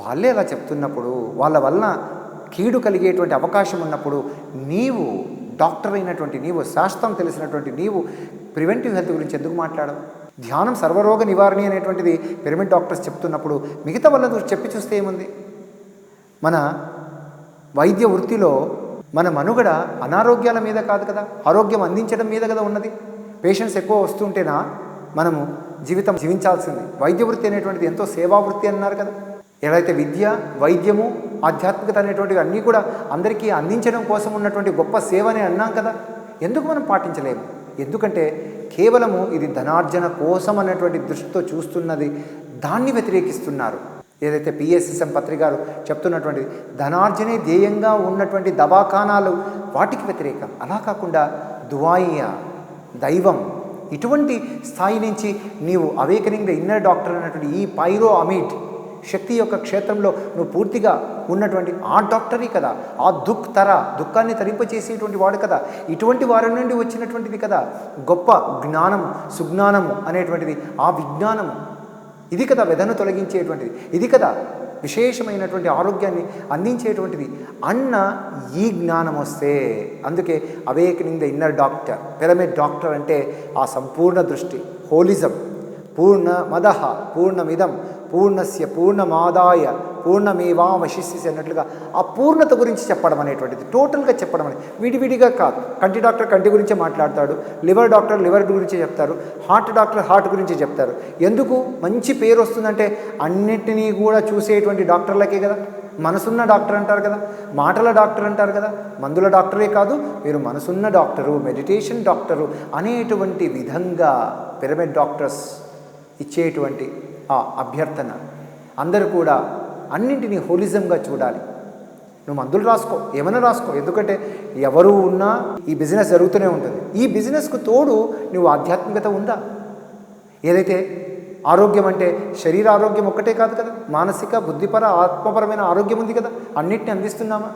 వాళ్ళే అలా చెప్తున్నప్పుడు, వాళ్ళ వలన కీడు కలిగేటువంటి అవకాశం ఉన్నప్పుడు, నీవు డాక్టర్ అయినటువంటి నీవు, శాస్త్రం తెలిసినటువంటి నీవు ప్రివెంటివ్ హెల్త్ గురించి ఎందుకు మాట్లాడవు? ధ్యానం సర్వరోగ నివారణి అనేటువంటిది పిరమిడ్ డాక్టర్స్ చెప్తున్నప్పుడు మిగతా వాళ్ళ చెప్పి చూస్తే ఏముంది? మన వైద్య వృత్తిలో మన మనుగడ అనారోగ్యాల మీద కాదు కదా, ఆరోగ్యం అందించడం మీద కదా ఉన్నది. పేషెంట్స్ ఎక్కువ వస్తుంటేనా మనము జీవితం జీవించాల్సింది. వైద్య వృత్తి అనేటువంటిది ఎంతో సేవా వృత్తి అన్నారు కదా. ఏదైతే విద్య, వైద్యము, ఆధ్యాత్మికత అనేటువంటివి అన్నీ కూడా అందరికీ అందించడం కోసం ఉన్నటువంటి గొప్ప సేవనే అన్నాం కదా. ఎందుకు మనం పాటించలేము? ఎందుకంటే కేవలము ఇది ధనార్జన కోసం అనేటువంటి దృష్టితో చూస్తున్నది, దాన్ని వ్యతిరేకిస్తున్నారు. ఏదైతే పిఎస్ఎస్ఎం పత్రికారు చెప్తున్నటువంటి ధనార్జనే ధ్యేయంగా ఉన్నటువంటి దవాఖానాలు, వాటికి వ్యతిరేకం. అలా కాకుండా దువాయియా, దైవం, ఇటువంటి స్థాయి నుంచి నీవు అవేకనింగ్ ద ఇన్నర్ డాక్టర్ అన్నటువంటి ఈ పైరో అమిడ్ శక్తి యొక్క క్షేత్రంలో నువ్వు పూర్తిగా ఉన్నటువంటి ఆ డాక్టరీ కదా, ఆ దుఃఖాన్ని తరింపచేసేటువంటి వాడు కదా, ఇటువంటి వారి నుండి వచ్చినటువంటిది కదా గొప్ప జ్ఞానము, సుజ్ఞానము అనేటువంటిది. ఆ విజ్ఞానము ఇది కదా వ్యధను తొలగించేటువంటిది, ఇది కదా విశేషమైనటువంటి ఆరోగ్యాన్ని అందించేటువంటిది అన్న ఈ జ్ఞానం వస్తే, అందుకే awakening the inner doctor, pyramid doctor అంటే ఆ సంపూర్ణ దృష్టి, హోలిజం, పూర్ణమదః పూర్ణమిదం పూర్ణస్య పూర్ణమాదాయ పూర్ణమేవావశిష్యసి అన్నట్లుగా ఆ పూర్ణత గురించి చెప్పడం అనేటువంటిది, టోటల్గా చెప్పడం అనేది, విడివిడిగా కాదు. కంటి డాక్టర్ కంటి గురించే మాట్లాడతాడు, లివర్ డాక్టర్ లివర్ గురించి చెప్తారు, హార్ట్ డాక్టర్ హార్ట్ గురించి చెప్తారు. ఎందుకు మంచి పేరు వస్తుందంటే అన్నిటినీ కూడా చూసేటువంటి డాక్టర్లకే కదా. మనసున్న డాక్టర్ అంటారు కదా, మాటల డాక్టర్ అంటారు కదా, మందుల డాక్టరే కాదు, మీరు మనసున్న డాక్టరు, మెడిటేషన్ డాక్టరు అనేటువంటి విధంగా పిరమిడ్ డాక్టర్స్ ఇచ్చేటువంటి ఆ అభ్యర్థన. అందరూ కూడా అన్నింటినీ హోలిజంగా చూడాలి. నువ్వు మందులు రాసుకో, ఏమైనా రాసుకో, ఎందుకంటే ఎవరు ఉన్నా ఈ బిజినెస్ జరుగుతూనే ఉంటుంది. ఈ బిజినెస్కు తోడు నువ్వు ఆధ్యాత్మికత ఉందా? ఏదైతే ఆరోగ్యం అంటే శరీర ఆరోగ్యం ఒక్కటే కాదు కదా, మానసిక బుద్ధిపర ఆత్మపరమైన ఆరోగ్యం ఉంది కదా. అన్నిటినీ అందిస్తున్నామా?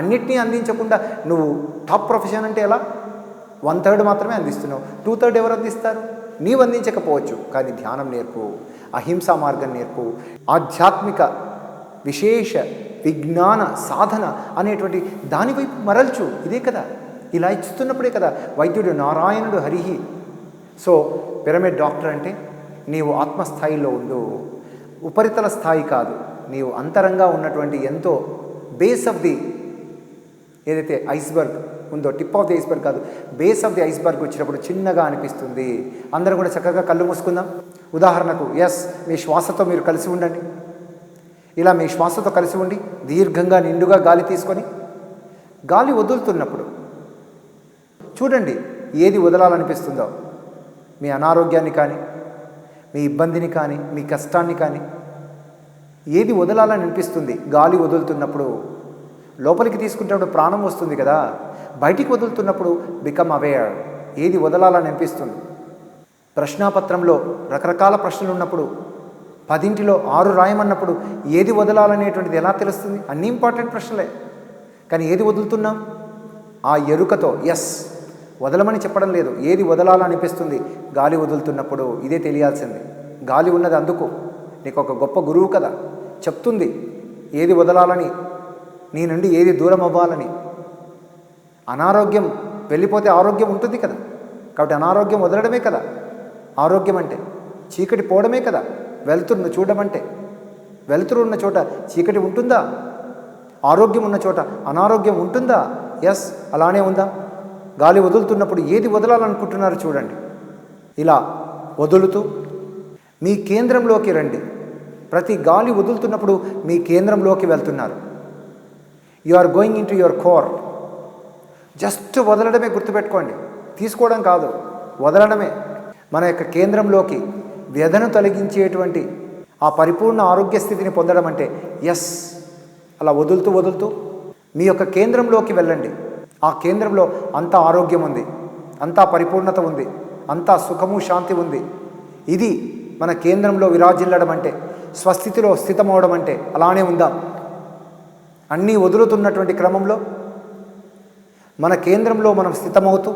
అన్నిటినీ అందించకుండా నువ్వు టాప్ ప్రొఫెషన్ అంటే ఎలా? 1/3 మాత్రమే అందిస్తున్నావు, 2/3 ఎవరు అందిస్తారు? నీవు అందించకపోవచ్చు, కానీ ధ్యానం నేర్పు, అహింసా మార్గం నేర్పు, ఆధ్యాత్మిక విశేష విజ్ఞాన సాధన అనేటువంటి దానివైపు మరల్చు. ఇదే కదా, ఇలా ఇస్తున్నప్పుడే కదా వైద్యుడు నారాయణుడు హరిహి. సో పిరమిడ్ డాక్టర్ అంటే నీవు ఆత్మస్థాయిలో ఉండు, ఉపరితల స్థాయి కాదు, నీవు అంతరంగా ఉన్నటువంటి ఎంతో బేస్ ఆఫ్ ది ఏదైతే ఐస్బర్గ్ ఉందో, టిప్ ఆఫ్ ది ఐస్బర్గ్ కాదు, బేస్ ఆఫ్ ది ఐస్బర్గ్ వచ్చినప్పుడు చిన్నగా అనిపిస్తుంది. అందరూ కూడా చక్కగా కళ్ళు మూసుకుందాం. ఉదాహరణకు మీ శ్వాసతో మీరు కలిసి ఉండండి. ఇలా మీ శ్వాసతో కలిసి ఉండి దీర్ఘంగా నిండుగా గాలి తీసుకొని గాలి వదులుతున్నప్పుడు చూడండి ఏది వదలాలనిపిస్తుందో. మీ అనారోగ్యాన్ని కానీ, మీ ఇబ్బందిని కానీ, మీ కష్టాన్ని కానీ ఏది వదలాలని అనిపిస్తుంది? గాలి వదులుతున్నప్పుడు లోపలికి తీసుకుంటున్నప్పుడు ప్రాణం వస్తుంది కదా, బయటికి వదులుతున్నప్పుడు బికమ్ అవేర్, ఏది వదలాలని అనిపిస్తుంది. ప్రశ్నాపత్రంలో రకరకాల ప్రశ్నలు ఉన్నప్పుడు 10లో 6 రాయమన్నప్పుడు ఏది వదలాలనేటువంటిది ఎలా తెలుస్తుంది? అన్ని ఇంపార్టెంట్ ప్రశ్నలే, కానీ ఏది వదులుతున్నాం? ఆ ఎరుకతో వదలమని చెప్పడం లేదు, ఏది వదలాలనిపిస్తుంది గాలి వదులుతున్నప్పుడు. ఇదే తెలియాల్సింది. గాలి ఉన్నది అందుకు, నీకు ఒక గొప్ప గురువు కదా చెప్తుంది ఏది వదలాలని, నీ నుండి ఏది దూరం అవ్వాలని. అనారోగ్యం వెళ్ళిపోతే ఆరోగ్యం ఉంటుంది కదా, కాబట్టి అనారోగ్యం వదలడమే కదా ఆరోగ్యం అంటే. చీకటి పోవడమే కదా వెలుతురును చూడడం అంటే. వెలుతురు ఉన్న చోట చీకటి ఉంటుందా? ఆరోగ్యం ఉన్న చోట అనారోగ్యం ఉంటుందా? అలానే ఉందా? గాలి వదులుతున్నప్పుడు ఏది వదలాలనుకుంటున్నారు చూడండి. ఇలా వదులుతూ మీ కేంద్రంలోకి రండి. ప్రతి గాలి వదులుతున్నప్పుడు మీ కేంద్రంలోకి వెళ్తున్నారు. You are going into your core. Just వదలడమే, గుర్తుపెట్టుకోండి, తీసుకోవడం కాదు, వదలడమే. మన యొక్క కేంద్రంలోకి వ్యధను తొలగించేటువంటి ఆ పరిపూర్ణ ఆరోగ్య స్థితిని పొందడం అంటే అలా వదులుతూ వదులుతూ మీ యొక్క కేంద్రంలోకి వెళ్ళండి. ఆ కేంద్రంలో అంతా ఆరోగ్యం ఉంది, అంతా పరిపూర్ణత ఉంది, అంతా సుఖము శాంతి ఉంది. ఇది మన కేంద్రంలో విరాజిల్లడం అంటే, స్వస్థితిలో స్థితమవడం అంటే. అలానే ఉందాం. అన్నీ వదులుతున్నటువంటి క్రమంలో మన కేంద్రంలో మనం స్థితమవుతూ,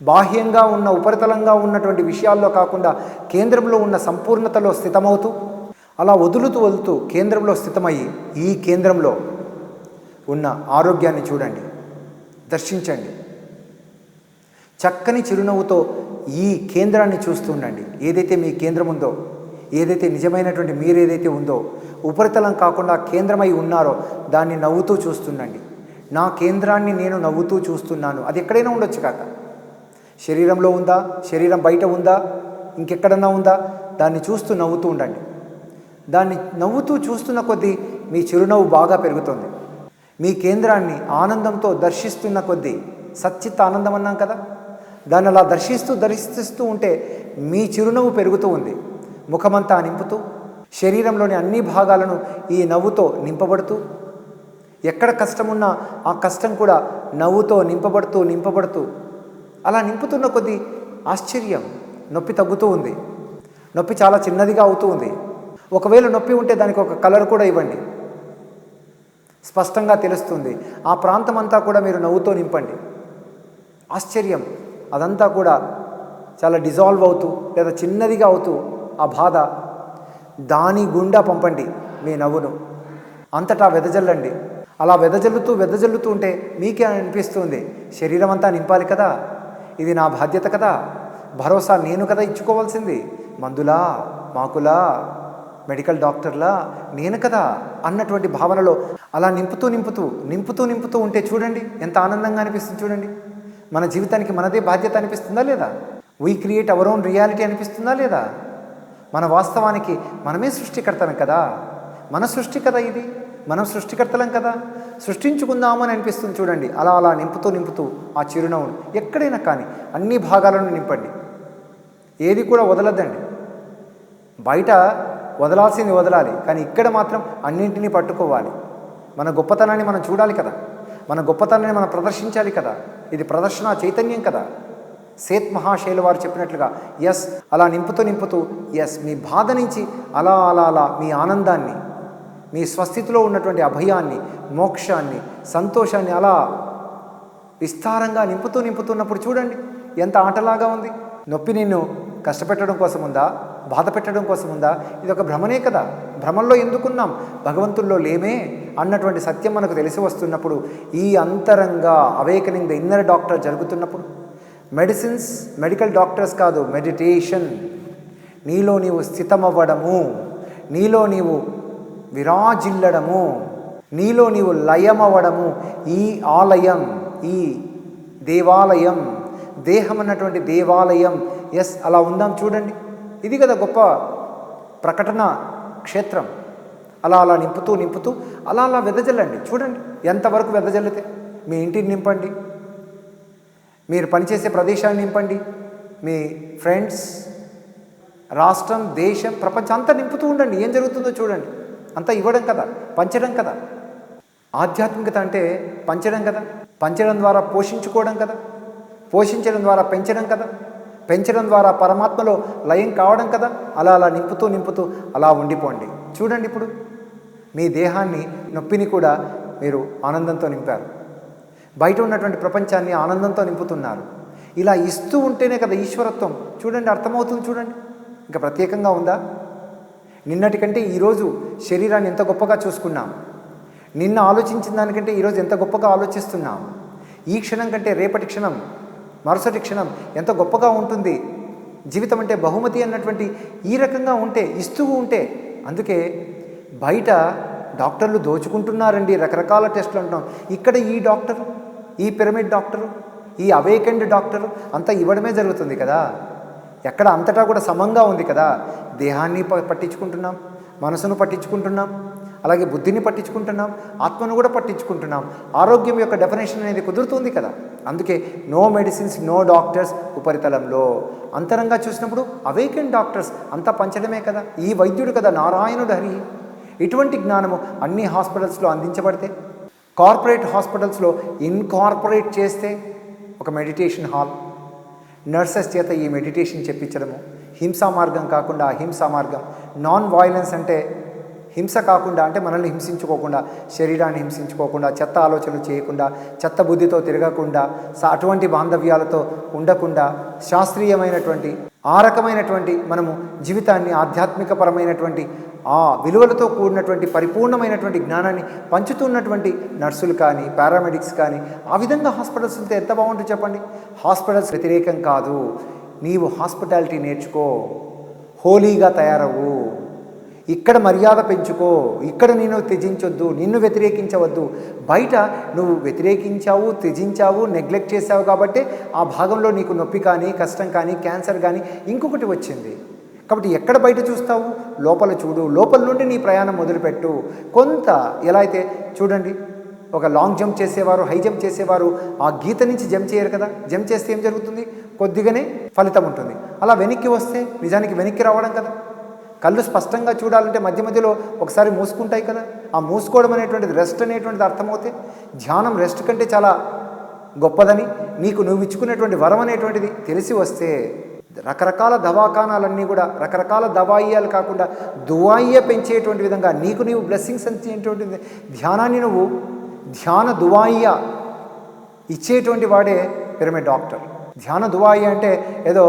బాహ్యంగా ఉన్న ఉపరితలంగా ఉన్నటువంటి విషయాల్లో కాకుండా కేంద్రంలో ఉన్న సంపూర్ణతలో స్థితమవుతూ, అలా వదులుతూ వదులుతూ కేంద్రంలో స్థితమయ్యి ఈ కేంద్రంలో ఉన్న ఆరోగ్యాన్ని చూడండి, దర్శించండి. చక్కని చిరునవ్వుతో ఈ కేంద్రాన్ని చూస్తూ ఉండండి. ఏదైతే మీ కేంద్రం ఉందో, ఏదైతే నిజమైనటువంటి మీరేదైతే ఉందో, ఉపరితలం కాకుండా కేంద్రమై ఉన్నారో దాన్ని నవ్వుతూ చూస్తుండండి. నా కేంద్రాన్ని నేను నవ్వుతూ చూస్తున్నాను. అది ఎక్కడైనా ఉండొచ్చు కాక, శరీరంలో ఉందా, శరీరం బయట ఉందా, ఇంకెక్కడన్నా ఉందా, దాన్ని చూస్తూ నవ్వుతూ ఉండండి. దాన్ని నవ్వుతూ చూస్తున్న కొద్దీ మీ చిరునవ్వు బాగా పెరుగుతుంది. మీ కేంద్రాన్ని ఆనందంతో దర్శిస్తున్న కొద్దీ, సచ్చిత్ ఆనందం అన్నాం కదా, దాన్ని అలా దర్శిస్తూ ఉంటే మీ చిరునవ్వు పెరుగుతూ ఉంది. ముఖమంతా నింపుతూ, శరీరంలోని అన్ని భాగాలను ఈ నవ్వుతో నింపబడుతూ, ఎక్కడ కష్టమున్నా ఆ కష్టం కూడా నవ్వుతో నింపబడుతూ అలా నింపుతున్న కొద్దీ ఆశ్చర్యం, నొప్పి తగ్గుతూ ఉంది. నొప్పి చాలా చిన్నదిగా అవుతూ ఉంది. ఒకవేళ నొప్పి ఉంటే దానికి ఒక కలర్ కూడా ఇవ్వండి, స్పష్టంగా తెలుస్తుంది. ఆ ప్రాంతం అంతా కూడా మీరు నవ్వుతో నింపండి. ఆశ్చర్యం, అదంతా కూడా చాలా డిజాల్వ్ అవుతూ లేదా చిన్నదిగా అవుతూ ఆ బాధ దాని గుండా పంపండి మీ నవ్వును, అంతటా వెదజల్లండి. అలా వెదజల్లుతూ ఉంటే మీకే అనిపిస్తుంది, శరీరం అంతా నింపాలి కదా, ఇది నా బాధ్యత కదా, భరోసా నేను కదా ఇచ్చుకోవాల్సింది, మందులా మాకులా మెడికల్ డాక్టర్లా నేను కదా అన్నటువంటి భావనలో అలా నింపుతూ ఉంటే చూడండి ఎంత ఆనందంగా అనిపిస్తుంది. చూడండి, మన జీవితానికి మనదే బాధ్యత అనిపిస్తుందా లేదా? We create our own reality అనిపిస్తుందా లేదా? మన వాస్తవానికి మనమే సృష్టికర్తలం కదా, మన సృష్టి కదా ఇది, మనం సృష్టికర్తలం కదా, సృష్టించుకుందామని అనిపిస్తుంది. చూడండి, అలా నింపుతూ ఆ చిరునవ్వును ఎక్కడైనా కానీ అన్ని భాగాలను నింపండి, ఏది కూడా వదలద్దండి. బయట వదలాల్సింది వదలాలి, కానీ ఇక్కడ మాత్రం అన్నింటినీ పట్టుకోవాలి. మన గొప్పతనాన్ని మనం చూడాలి కదా, మన గొప్పతనాన్ని మనం ప్రదర్శించాలి కదా, ఇది ప్రదర్శన చైతన్యం కదా. సేత్ మహాశైల వారు చెప్పినట్లుగా ఎస్, అలా నింపుతూ ఎస్, మీ బాధ నుంచి అలా మీ ఆనందాన్ని, మీ స్వస్థితిలో ఉన్నటువంటి అభయాన్ని, మోక్షాన్ని, సంతోషాన్ని అలా విస్తారంగా నింపుతున్నప్పుడు చూడండి ఎంత ఆటలాగా ఉంది. నొప్పి నిన్ను కష్టపెట్టడం కోసం ఉందా, బాధ పెట్టడం కోసం ఉందా? ఇది ఒక భ్రమనే కదా, భ్రమంలో ఎందుకున్నాం, భగవంతుల్లో లేమే అన్నటువంటి సత్యం మనకు తెలిసి వస్తున్నప్పుడు, ఈ అంతరంగా అవేకనింగ్ ద ఇన్నర్ డాక్టర్ జరుగుతున్నప్పుడు, మెడిసిన్స్ మెడికల్ డాక్టర్స్ కాదు, మెడిటేషన్, నీలో నీవు స్థితమవ్వడము, నీలో నీవు విరాజిల్లడము, నీలో నీవు లయమవ్వడము. ఈ ఆలయం, ఈ దేవాలయం, దేహం అన్నటువంటి దేవాలయం, ఎస్ అలా ఉందాం. చూడండి, ఇది కదా గొప్ప ప్రకటన క్షేత్రం. అలా నింపుతూ అలా వెదజల్లండి. చూడండి ఎంతవరకు వెదజల్లితే, మీ ఇంటిని నింపండి, మీరు పనిచేసే ప్రదేశాన్ని నింపండి, మీ ఫ్రెండ్స్, రాష్ట్రం, దేశం, ప్రపంచం అంతా నింపుతూ ఉండండి. ఏం జరుగుతుందో చూడండి, అంతా ఇవ్వడం కదా, పంచడం కదా. ఆధ్యాత్మికత అంటే పంచడం కదా, పంచడం ద్వారా పోషించుకోవడం కదా, పోషించడం ద్వారా పెంచడం కదా, పెంచడం ద్వారా పరమాత్మలో లయం కావడం కదా. అలా నింపుతూ అలా ఉండిపోండి. చూడండి, ఇప్పుడు మీ దేహాన్ని, నొప్పిని కూడా మీరు ఆనందంతో నింపారు, బయట ఉన్నటువంటి ప్రపంచాన్ని ఆనందంతో నింపుతున్నారు. ఇలా ఇస్తూ ఉంటేనే కదా ఈశ్వరత్వం. చూడండి, అర్థమవుతుంది. చూడండి, ఇంకా ప్రత్యేకంగా ఉందా? నిన్నటి కంటే ఈరోజు శరీరాన్ని ఎంత గొప్పగా చూసుకున్నాం, నిన్న ఆలోచించిన దానికంటే ఈరోజు ఎంత గొప్పగా ఆలోచిస్తున్నాం. ఈ క్షణం కంటే రేపటి క్షణం, మరుసటి క్షణం ఎంత గొప్పగా ఉంటుంది. జీవితం అంటే బహుమతి అన్నటువంటి ఈ రకంగా ఉంటే, ఇస్తూ ఉంటే. అందుకే బయట డాక్టర్లు దోచుకుంటున్నారండి, రకరకాల టెస్టులు అంటున్నాం. ఇక్కడ ఈ డాక్టరు, ఈ పిరమిడ్ డాక్టరు, ఈ అవేకెండ్ డాక్టరు అంతా ఇవ్వడమే జరుగుతుంది కదా. ఎక్కడ అంతటా కూడా సమంగా ఉంది కదా. దేహాన్ని పట్టించుకుంటున్నాం, మనసును పట్టించుకుంటున్నాం, అలాగే బుద్ధిని పట్టించుకుంటున్నాం, ఆత్మను కూడా పట్టించుకుంటున్నాం. ఆరోగ్యం యొక్క డెఫినేషన్ అనేది కుదురుతుంది కదా. అందుకే నో మెడిసిన్స్, నో డాక్టర్స్ ఉపరితలంలో. అంతరంగా చూసినప్పుడు అవేకెండ్ డాక్టర్స్ అంతా పంచడమే కదా. ఈ వైద్యుడు కదా నారాయణుడు హరి. ఇటువంటి జ్ఞానము అన్ని హాస్పిటల్స్లో అందించబడితే, కార్పొరేట్ హాస్పిటల్స్లో ఇన్కార్పొరేట్ చేస్తే ఒక మెడిటేషన్ హాల్, నర్సెస్ చేత ఈ మెడిటేషన్ చెప్పించడము, హింసా మార్గం కాకుండా అహింసా మార్గం, నాన్ వైలెన్స్ అంటే హింస కాకుండా, అంటే మనల్ని హింసించుకోకుండా, శరీరాన్ని హింసించుకోకుండా, చెత్త ఆలోచనలు చేయకుండా, చెత్త బుద్ధితో తిరగకుండా, అటువంటి బాంధవ్యాలతో ఉండకుండా, శాస్త్రీయమైనటువంటి ఆ రకమైనటువంటి మనము జీవితాన్ని ఆధ్యాత్మికపరమైనటువంటి ఆ విలువలతో కూడినటువంటి పరిపూర్ణమైనటువంటి జ్ఞానాన్ని పంచుతున్నటువంటి నర్సులు కానీ, పారామెడిక్స్ కానీ, ఆ విధంగా హాస్పిటల్స్ ఉంటే ఎంత బాగుంటుంది చెప్పండి. హాస్పిటల్స్ వ్యతిరేకం కాదు, నీవు హాస్పిటాలిటీ నేర్చుకో, హోలీగా తయారవు, ఇక్కడ మర్యాద పెంచుకో, ఇక్కడ నేను త్యజించొద్దు, నిన్ను వ్యతిరేకించవద్దు. బయట నువ్వు వ్యతిరేకించావు, త్యజించావు, నెగ్లెక్ట్ చేసావు కాబట్టి ఆ భాగంలో నీకు నొప్పి కానీ, కష్టం కానీ, క్యాన్సర్ కానీ ఇంకొకటి వచ్చింది. కాబట్టి ఎక్కడ బయట చూస్తావు, లోపల చూడు, లోపల నుండి నీ ప్రయాణం మొదలుపెట్టు. కొంత ఎలా అయితే చూడండి, ఒక లాంగ్ జంప్ చేసేవారు, హై జంప్ చేసేవారు ఆ గీత నుంచి జంప్ చేయరు కదా. జంప్ చేస్తే ఏం జరుగుతుంది, కొద్దిగానే ఫలితం ఉంటుంది. అలా వెనక్కి వస్తే నిజానికి వెనక్కి రావడం కదా. కళ్ళు స్పష్టంగా చూడాలంటే మధ్య మధ్యలో ఒకసారి మూసుకుంటాయి కదా. ఆ మూసుకోవడం అనేటువంటిది రెస్ట్ అనేటువంటిది అర్థమవుతే, ధ్యానం రెస్ట్ కంటే చాలా గొప్పదని నీకు నువ్వు ఇచ్చుకునేటువంటి వరం అనేటువంటిది తెలిసి వస్తే, రకరకాల దవాఖానాలన్నీ కూడా రకరకాల దవాయియాలు కాకుండా దువాయియ పెంచేటువంటి విధంగా నీకు నీవు బ్లెస్సింగ్స్ అనేటువంటి ధ్యానాన్ని నువ్వు ధ్యాన దువాయియ ఇచ్చేటువంటి వాడే పిరమిడ్ డాక్టర్. ధ్యాన దువాయియ అంటే ఏదో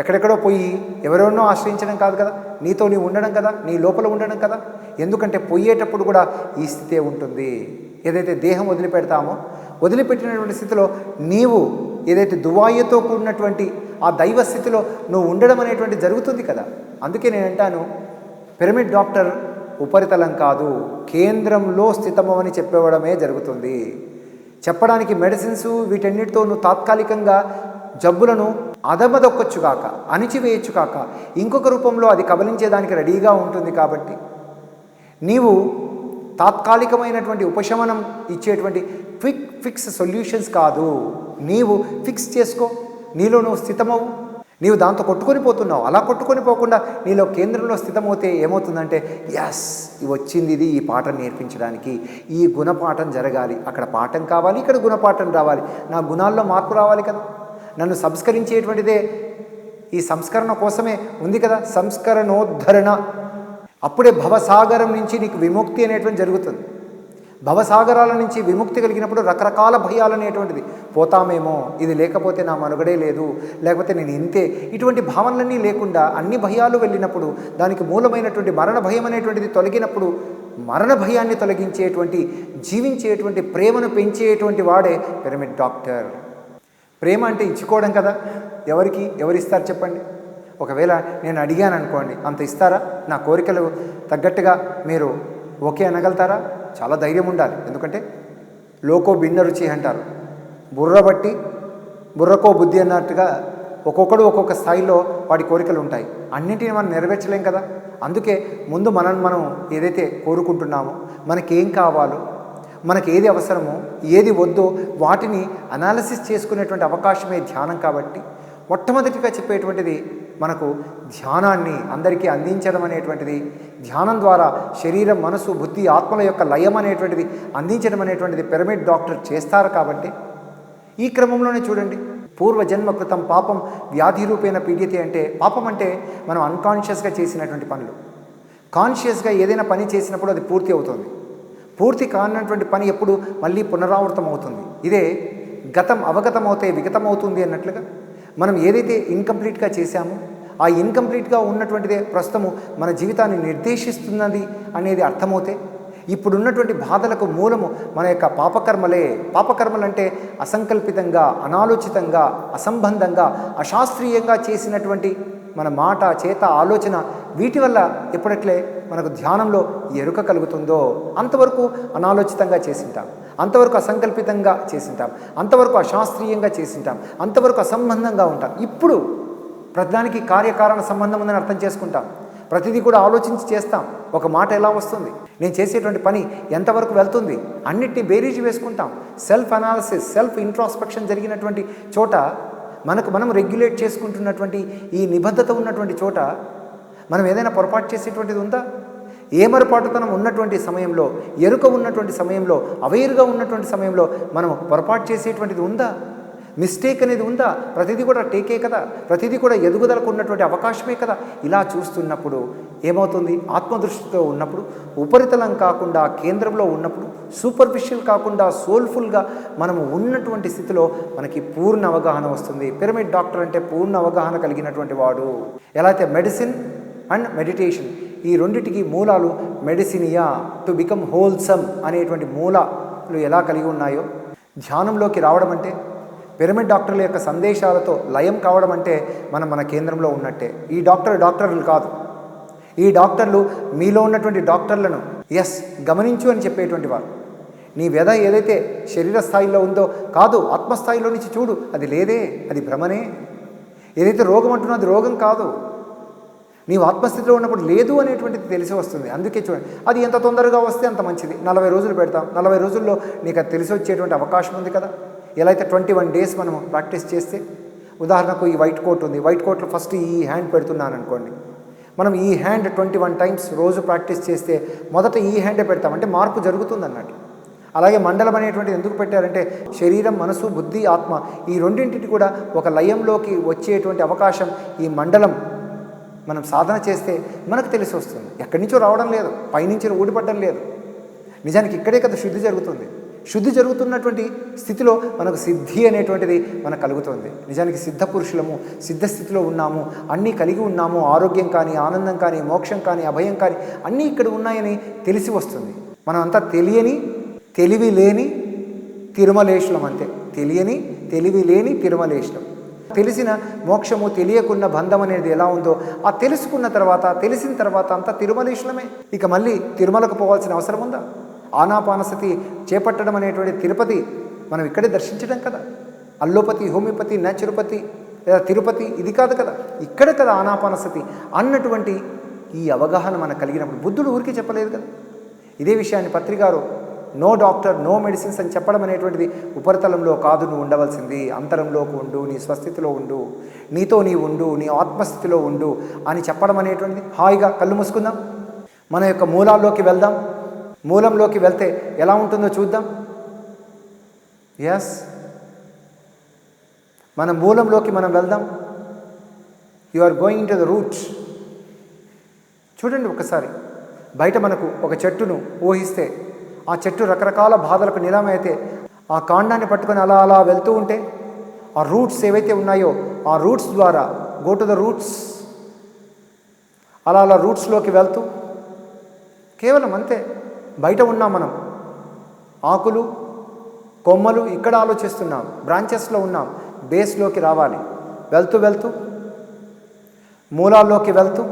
ఎక్కడెక్కడో పోయి ఎవరెవరినో ఆశ్రయించడం కాదు కదా, నీతో నీవు ఉండడం కదా, నీ లోపల ఉండడం కదా. ఎందుకంటే పోయేటప్పుడు కూడా ఈ స్థితే ఉంటుంది. ఏదైతే దేహం వదిలిపెడతామో వదిలిపెట్టినటువంటి స్థితిలో నీవు ఏదైతే దువాయుతో కూడినటువంటి ఆ దైవ స్థితిలో నువ్వు ఉండడం అనేటువంటి జరుగుతుంది కదా. అందుకే నేను అంటాను, పిరమిడ్ డాక్టర్ ఉపరితలం కాదు, కేంద్రంలో స్థితమని చెప్పవడమే జరుగుతుంది. చెప్పడానికి మెడిసిన్స్ వీటన్నిటితో నువ్వు తాత్కాలికంగా జబ్బులను అదమదొక్కొచ్చు కాక, అణిచివేయచ్చు కాక, ఇంకొక రూపంలో అది కబలించేదానికి రెడీగా ఉంటుంది. కాబట్టి నీవు తాత్కాలికమైనటువంటి ఉపశమనం ఇచ్చేటువంటి ఫిక్స్ సొల్యూషన్స్ కాదు. నీవు ఫిక్స్ చేసుకో, నీలో నువ్వు స్థితమవు. నీవు దాంతో కొట్టుకొని పోతున్నావు. అలా కొట్టుకొని పోకుండా నీలో కేంద్రంలో స్థితమవుతే ఏమవుతుందంటే, ఎస్ వచ్చింది ఇది, ఈ పాఠం నేర్పించడానికి, ఈ గుణపాఠం జరగాలి, అక్కడ పాఠం కావాలి, ఇక్కడ గుణపాఠం రావాలి, నా గుణాల్లో మార్పు రావాలి కదా. నన్ను సంస్కరించేటువంటిదే ఈ సంస్కరణ కోసమే ఉంది కదా, సంస్కరణోద్ధరణ. అప్పుడే భవసాగరం నుంచి నీకు విముక్తి అనేటువంటి జరుగుతుంది. భవసాగరాల నుంచి విముక్తి కలిగినప్పుడు రకరకాల భయాలు అనేటువంటిది పోతామేమో, ఇది లేకపోతే నా మనుగడే లేదు, లేకపోతే నేను ఇంతే, ఇటువంటి భావనలన్నీ లేకుండా అన్ని భయాలు వెళ్ళినప్పుడు, దానికి మూలమైనటువంటి మరణ భయం అనేటువంటిది తొలగినప్పుడు, మరణ భయాన్ని తొలగించేటువంటి, జీవించేటువంటి, ప్రేమను పెంచేటువంటి వాడే పిరమిడ్ డాక్టర్. ప్రేమ అంటే ఇచ్చుకోవడం కదా. ఎవరిస్తారు చెప్పండి? ఒకవేళ నేను అడిగాను అనుకోండి, అంత ఇస్తారా? నా కోరికలు తగ్గట్టుగా మీరు ఓకే అనగలుగుతారా? చాలా ధైర్యం ఉండాలి. ఎందుకంటే లోకో భిన్న రుచి అంటారు. బుర్రకో బుద్ధి అన్నట్టుగా ఒక్కొక్కడు ఒక్కొక్క స్థాయిలో వాడి కోరికలు ఉంటాయి. అన్నింటినీ మనం నెరవేర్చలేం కదా. అందుకే ముందు మనం ఏదైతే కోరుకుంటున్నామో, మనకేం కావాలో, మనకి ఏది అవసరమో, ఏది వద్దో వాటిని అనాలిసిస్ చేసుకునేటువంటి అవకాశమే ధ్యానం. కాబట్టి మొట్టమొదటిగా చెప్పేటువంటిది మనకు ధ్యానాన్ని అందరికీ అందించడం అనేటువంటిది, ధ్యానం ద్వారా శరీరం, మనసు, బుద్ధి, ఆత్మల యొక్క లయం అనేటువంటిది అందించడం అనేటువంటిది పిరమిడ్ డాక్టర్ చేస్తారు. కాబట్టి ఈ క్రమంలోనే చూడండి, పూర్వజన్మ కృతం పాపం వ్యాధి రూపేణ పీడియతే అంటే, పాపం అంటే మనం అన్కాన్షియస్గా చేసినటువంటి పనులు. కాన్షియస్గా ఏదైనా పని చేసినప్పుడు అది పూర్తి అవుతుంది. పూర్తి కానటువంటి పని ఎప్పుడు మళ్ళీ పునరావృతం అవుతుంది. ఇదే గతం అవగతం అవుతే విగతం అవుతుంది అన్నట్లుగా మనం ఏదైతే ఇన్కంప్లీట్గా చేశామో ఆ ఇన్కంప్లీట్గా ఉన్నటువంటిదే ప్రస్తుతము మన జీవితాన్ని నిర్దేశిస్తున్నది అనేది అర్థమవుతే, ఇప్పుడున్నటువంటి బాధలకు మూలము మన యొక్క పాపకర్మలే. పాపకర్మలు అంటే అసంకల్పితంగా, అనాలోచితంగా, అసంబంధంగా, అశాస్త్రీయంగా చేసినటువంటి మన మాట, చేత, ఆలోచన, వీటి వల్ల ఎప్పుడట్లే మనకు ధ్యానంలో ఎరుక కలుగుతుందో అంతవరకు అనాలోచితంగా చేసింటాం, అంతవరకు అసంకల్పితంగా చేసింటాం, అంతవరకు అశాస్త్రీయంగా చేసింటాం, అంతవరకు అసంబంధంగా ఉంటాం. ఇప్పుడు ప్రతిదానికి కార్యకారణ సంబంధం ఉందని అర్థం చేసుకుంటాం. ప్రతిదీ కూడా ఆలోచించి చేస్తాం. ఒక మాట ఎలా వస్తుంది, నేను చేసేటువంటి పని ఎంతవరకు వెళ్తుంది, అన్నిటినీ బేరీజు వేసుకుంటాం. సెల్ఫ్ అనాలిసిస్, సెల్ఫ్ ఇంట్రాస్పెక్షన్ జరిగినటువంటి చోట, మనం రెగ్యులేట్ చేసుకుంటున్నటువంటి ఈ నిబద్ధత ఉన్నటువంటి చోట మనం ఏదైనా పొరపాటు చేసేటువంటిది ఉందా? ఏమరపాటుతనం ఉన్నటువంటి సమయంలో, ఎరుక ఉన్నటువంటి సమయంలో, అవేరుగా ఉన్నటువంటి సమయంలో మనం పొరపాటు చేసేటువంటిది ఉందా? మిస్టేక్ అనేది ఉందా? ప్రతిదీ కూడా టేకే కదా, ప్రతిదీ కూడా ఎదుగుదలకు ఉన్నటువంటి అవకాశమే కదా. ఇలా చూస్తున్నప్పుడు ఏమవుతుంది? ఆత్మదృష్టితో ఉన్నప్పుడు, ఉపరితలం కాకుండా కేంద్రంలో ఉన్నప్పుడు, సూపర్ఫిషియల్ కాకుండా సోల్ఫుల్గా మనము ఉన్నటువంటి స్థితిలో మనకి పూర్ణ అవగాహన వస్తుంది. పిరమిడ్ డాక్టర్ అంటే పూర్ణ అవగాహన కలిగినటువంటి వాడు. ఎలా అయితే మెడిసిన్ అండ్ మెడిటేషన్, ఈ రెండిటికి మూలాలు మెడిసినియా, టు బికమ్ హోల్సమ్ అనేటువంటి మూలాలు ఎలా కలిగి ఉన్నాయో, ధ్యానంలోకి రావడం అంటే, పిరమిడ్ డాక్టర్ల యొక్క సందేశాలతో లయం కావడం అంటే మన కేంద్రంలో ఉన్నట్టే. ఈ డాక్టర్లు కాదు, ఈ డాక్టర్లు మీలో ఉన్నటువంటి డాక్టర్లను గమనించు అని చెప్పేటువంటి వారు. నీ వ్యధ ఏదైతే శరీర స్థాయిలో ఉందో కాదు, ఆత్మస్థాయిలో నుంచి చూడు, అది లేదే, అది భ్రమనే. ఏదైతే రోగం అంటున్నా అది రోగం కాదు, నీవు ఆత్మస్థితిలో ఉన్నప్పుడు లేదు అనేటువంటిది తెలిసి వస్తుంది. అందుకే చూడండి, అది ఎంత తొందరగా వస్తే అంత మంచిది. 40 రోజులు పెడతాం, 40 రోజుల్లో నీకు అది తెలిసి వచ్చేటువంటి అవకాశం ఉంది కదా. ఎలా అయితే 21 డేస్ మనం ప్రాక్టీస్ చేస్తే, ఉదాహరణకు ఈ వైట్ కోట్ ఉంది, వైట్ కోట్లో ఫస్ట్ ఈ హ్యాండ్ పెడుతున్నాను అనుకోండి, మనం ఈ హ్యాండ్ 21 టైమ్స్ రోజు ప్రాక్టీస్ చేస్తే మొదట ఈ హ్యాండే పెడతాం, అంటే మార్పు జరుగుతుంది అన్నట్టు. అలాగే మండలం అనేటువంటిది ఎందుకు పెట్టారంటే, శరీరం, మనసు, బుద్ధి, ఆత్మ ఈ రెండింటిని కూడా ఒక లయంలోకి వచ్చేటువంటి అవకాశం ఈ మండలం మనం సాధన చేస్తే మనకు తెలిసి వస్తుంది. ఎక్కడి నుంచో రావడం లేదు, పైనుంచి ఊడిపడడం లేదు. నిజానికి ఇక్కడే కదా శుద్ధి జరుగుతుంది. శుద్ధి జరుగుతున్నటువంటి స్థితిలో మనకు సిద్ధి అనేటువంటిది మనకు కలుగుతుంది. నిజానికి సిద్ధ పురుషులము, సిద్ధస్థితిలో ఉన్నాము, అన్నీ కలిగి ఉన్నాము. ఆరోగ్యం కానీ, ఆనందం కానీ, మోక్షం కానీ, అభయం కానీ అన్నీ ఇక్కడ ఉన్నాయని తెలిసి వస్తుంది. మనం అంతా తెలియని, తెలివి లేని తిరుమలేశులం అంతే. తెలియని, తెలివి లేని తిరుమలేశులం. తెలిసిన మోక్షము, తెలియకున్న బంధం అనేది ఎలా ఉందో ఆ తెలుసుకున్న తర్వాత, తెలిసిన తర్వాత అంతా తిరుమలేశులమే. ఇక మళ్ళీ తిరుమలకు పోవాల్సిన అవసరం ఉందా? ఆనాపానసతి చేపట్టడం అనేటువంటి తిరుపతి మనం ఇక్కడే దర్శించడం కదా. అల్లోపతి, హోమియోపతి, న్యాచురోపతి లేదా తిరుపతి ఇది కాదు కదా, ఇక్కడ కదా ఆనాపానసతి అన్నటువంటి ఈ అవగాహన మనకు కలిగినప్పుడు బుద్ధుడు ఊరికే చెప్పలేదు కదా. ఇదే విషయాన్ని పత్రికారు నో డాక్టర్ నో మెడిసిన్స్ అని చెప్పడం అనేటువంటిది ఉపరితలంలో కాదు నువ్వు ఉండవలసింది, అంతరంలోకి ఉండు, నీ స్వస్థితిలో ఉండు, నీతో నీ ఉండు, నీ ఆత్మస్థితిలో ఉండు అని చెప్పడం అనేటువంటిది. హాయిగా కళ్ళు మూసుకుందాం, మన యొక్క మూలాల్లోకి వెళ్దాం. మూలంలోకి వెళ్తే ఎలా ఉంటుందో చూద్దాం. ఎస్, మన మూలంలోకి మనం వెళ్దాం. You are going to the root. చూడండి ఒకసారి, బయట మనకు ఒక చెట్టును ఊహిస్తే ఆ చెట్టు రకరకాల బాధలకు నిలమైతే ఆ కాండాన్ని పట్టుకొని అలా అలా వెళ్తూ ఉంటే ఆ రూట్స్ ఏవైతే ఉన్నాయో ఆ రూట్స్ ద్వారా గో టు ద రూట్స్, అలా అలా రూట్స్లోకి వెళ్తూ కేవలం అంతే. బయట ఉన్నాం మనం, ఆకులు కొమ్మలు ఇక్కడ ఆలోచిస్తున్నాం, బ్రాంచెస్లో ఉన్నాం. బేస్లోకి రావాలి, వెళ్తూ వెళ్తూ మూలాల్లోకి వెళ్తూ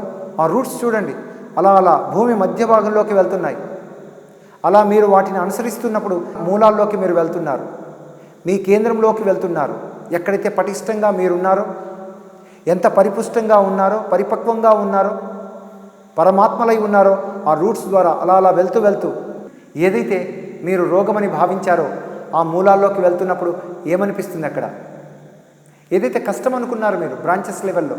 ఆ రూట్స్ చూడండి అలా అలా భూమి మధ్య భాగంలోకి వెళ్తున్నాయి. అలా మీరు వాటిని అనుసరిస్తున్నప్పుడు మూలాల్లోకి మీరు వెళ్తున్నారు, మీ కేంద్రంలోకి వెళ్తున్నారు. ఎక్కడైతే పటిష్టంగా మీరున్నారో, ఎంత పరిపుష్టంగా ఉన్నారో, పరిపక్వంగా ఉన్నారో, పరమాత్మలై ఉన్నారో ఆ రూట్స్ ద్వారా అలా అలా వెళ్తూ వెళ్తూ ఏదైతే మీరు రోగమని భావించారో ఆ మూలాల్లోకి వెళ్తున్నప్పుడు ఏమనిపిస్తుంది అక్కడ? ఏదైతే కష్టం అనుకున్నారో మీరు బ్రాంచెస్ లెవెల్లో,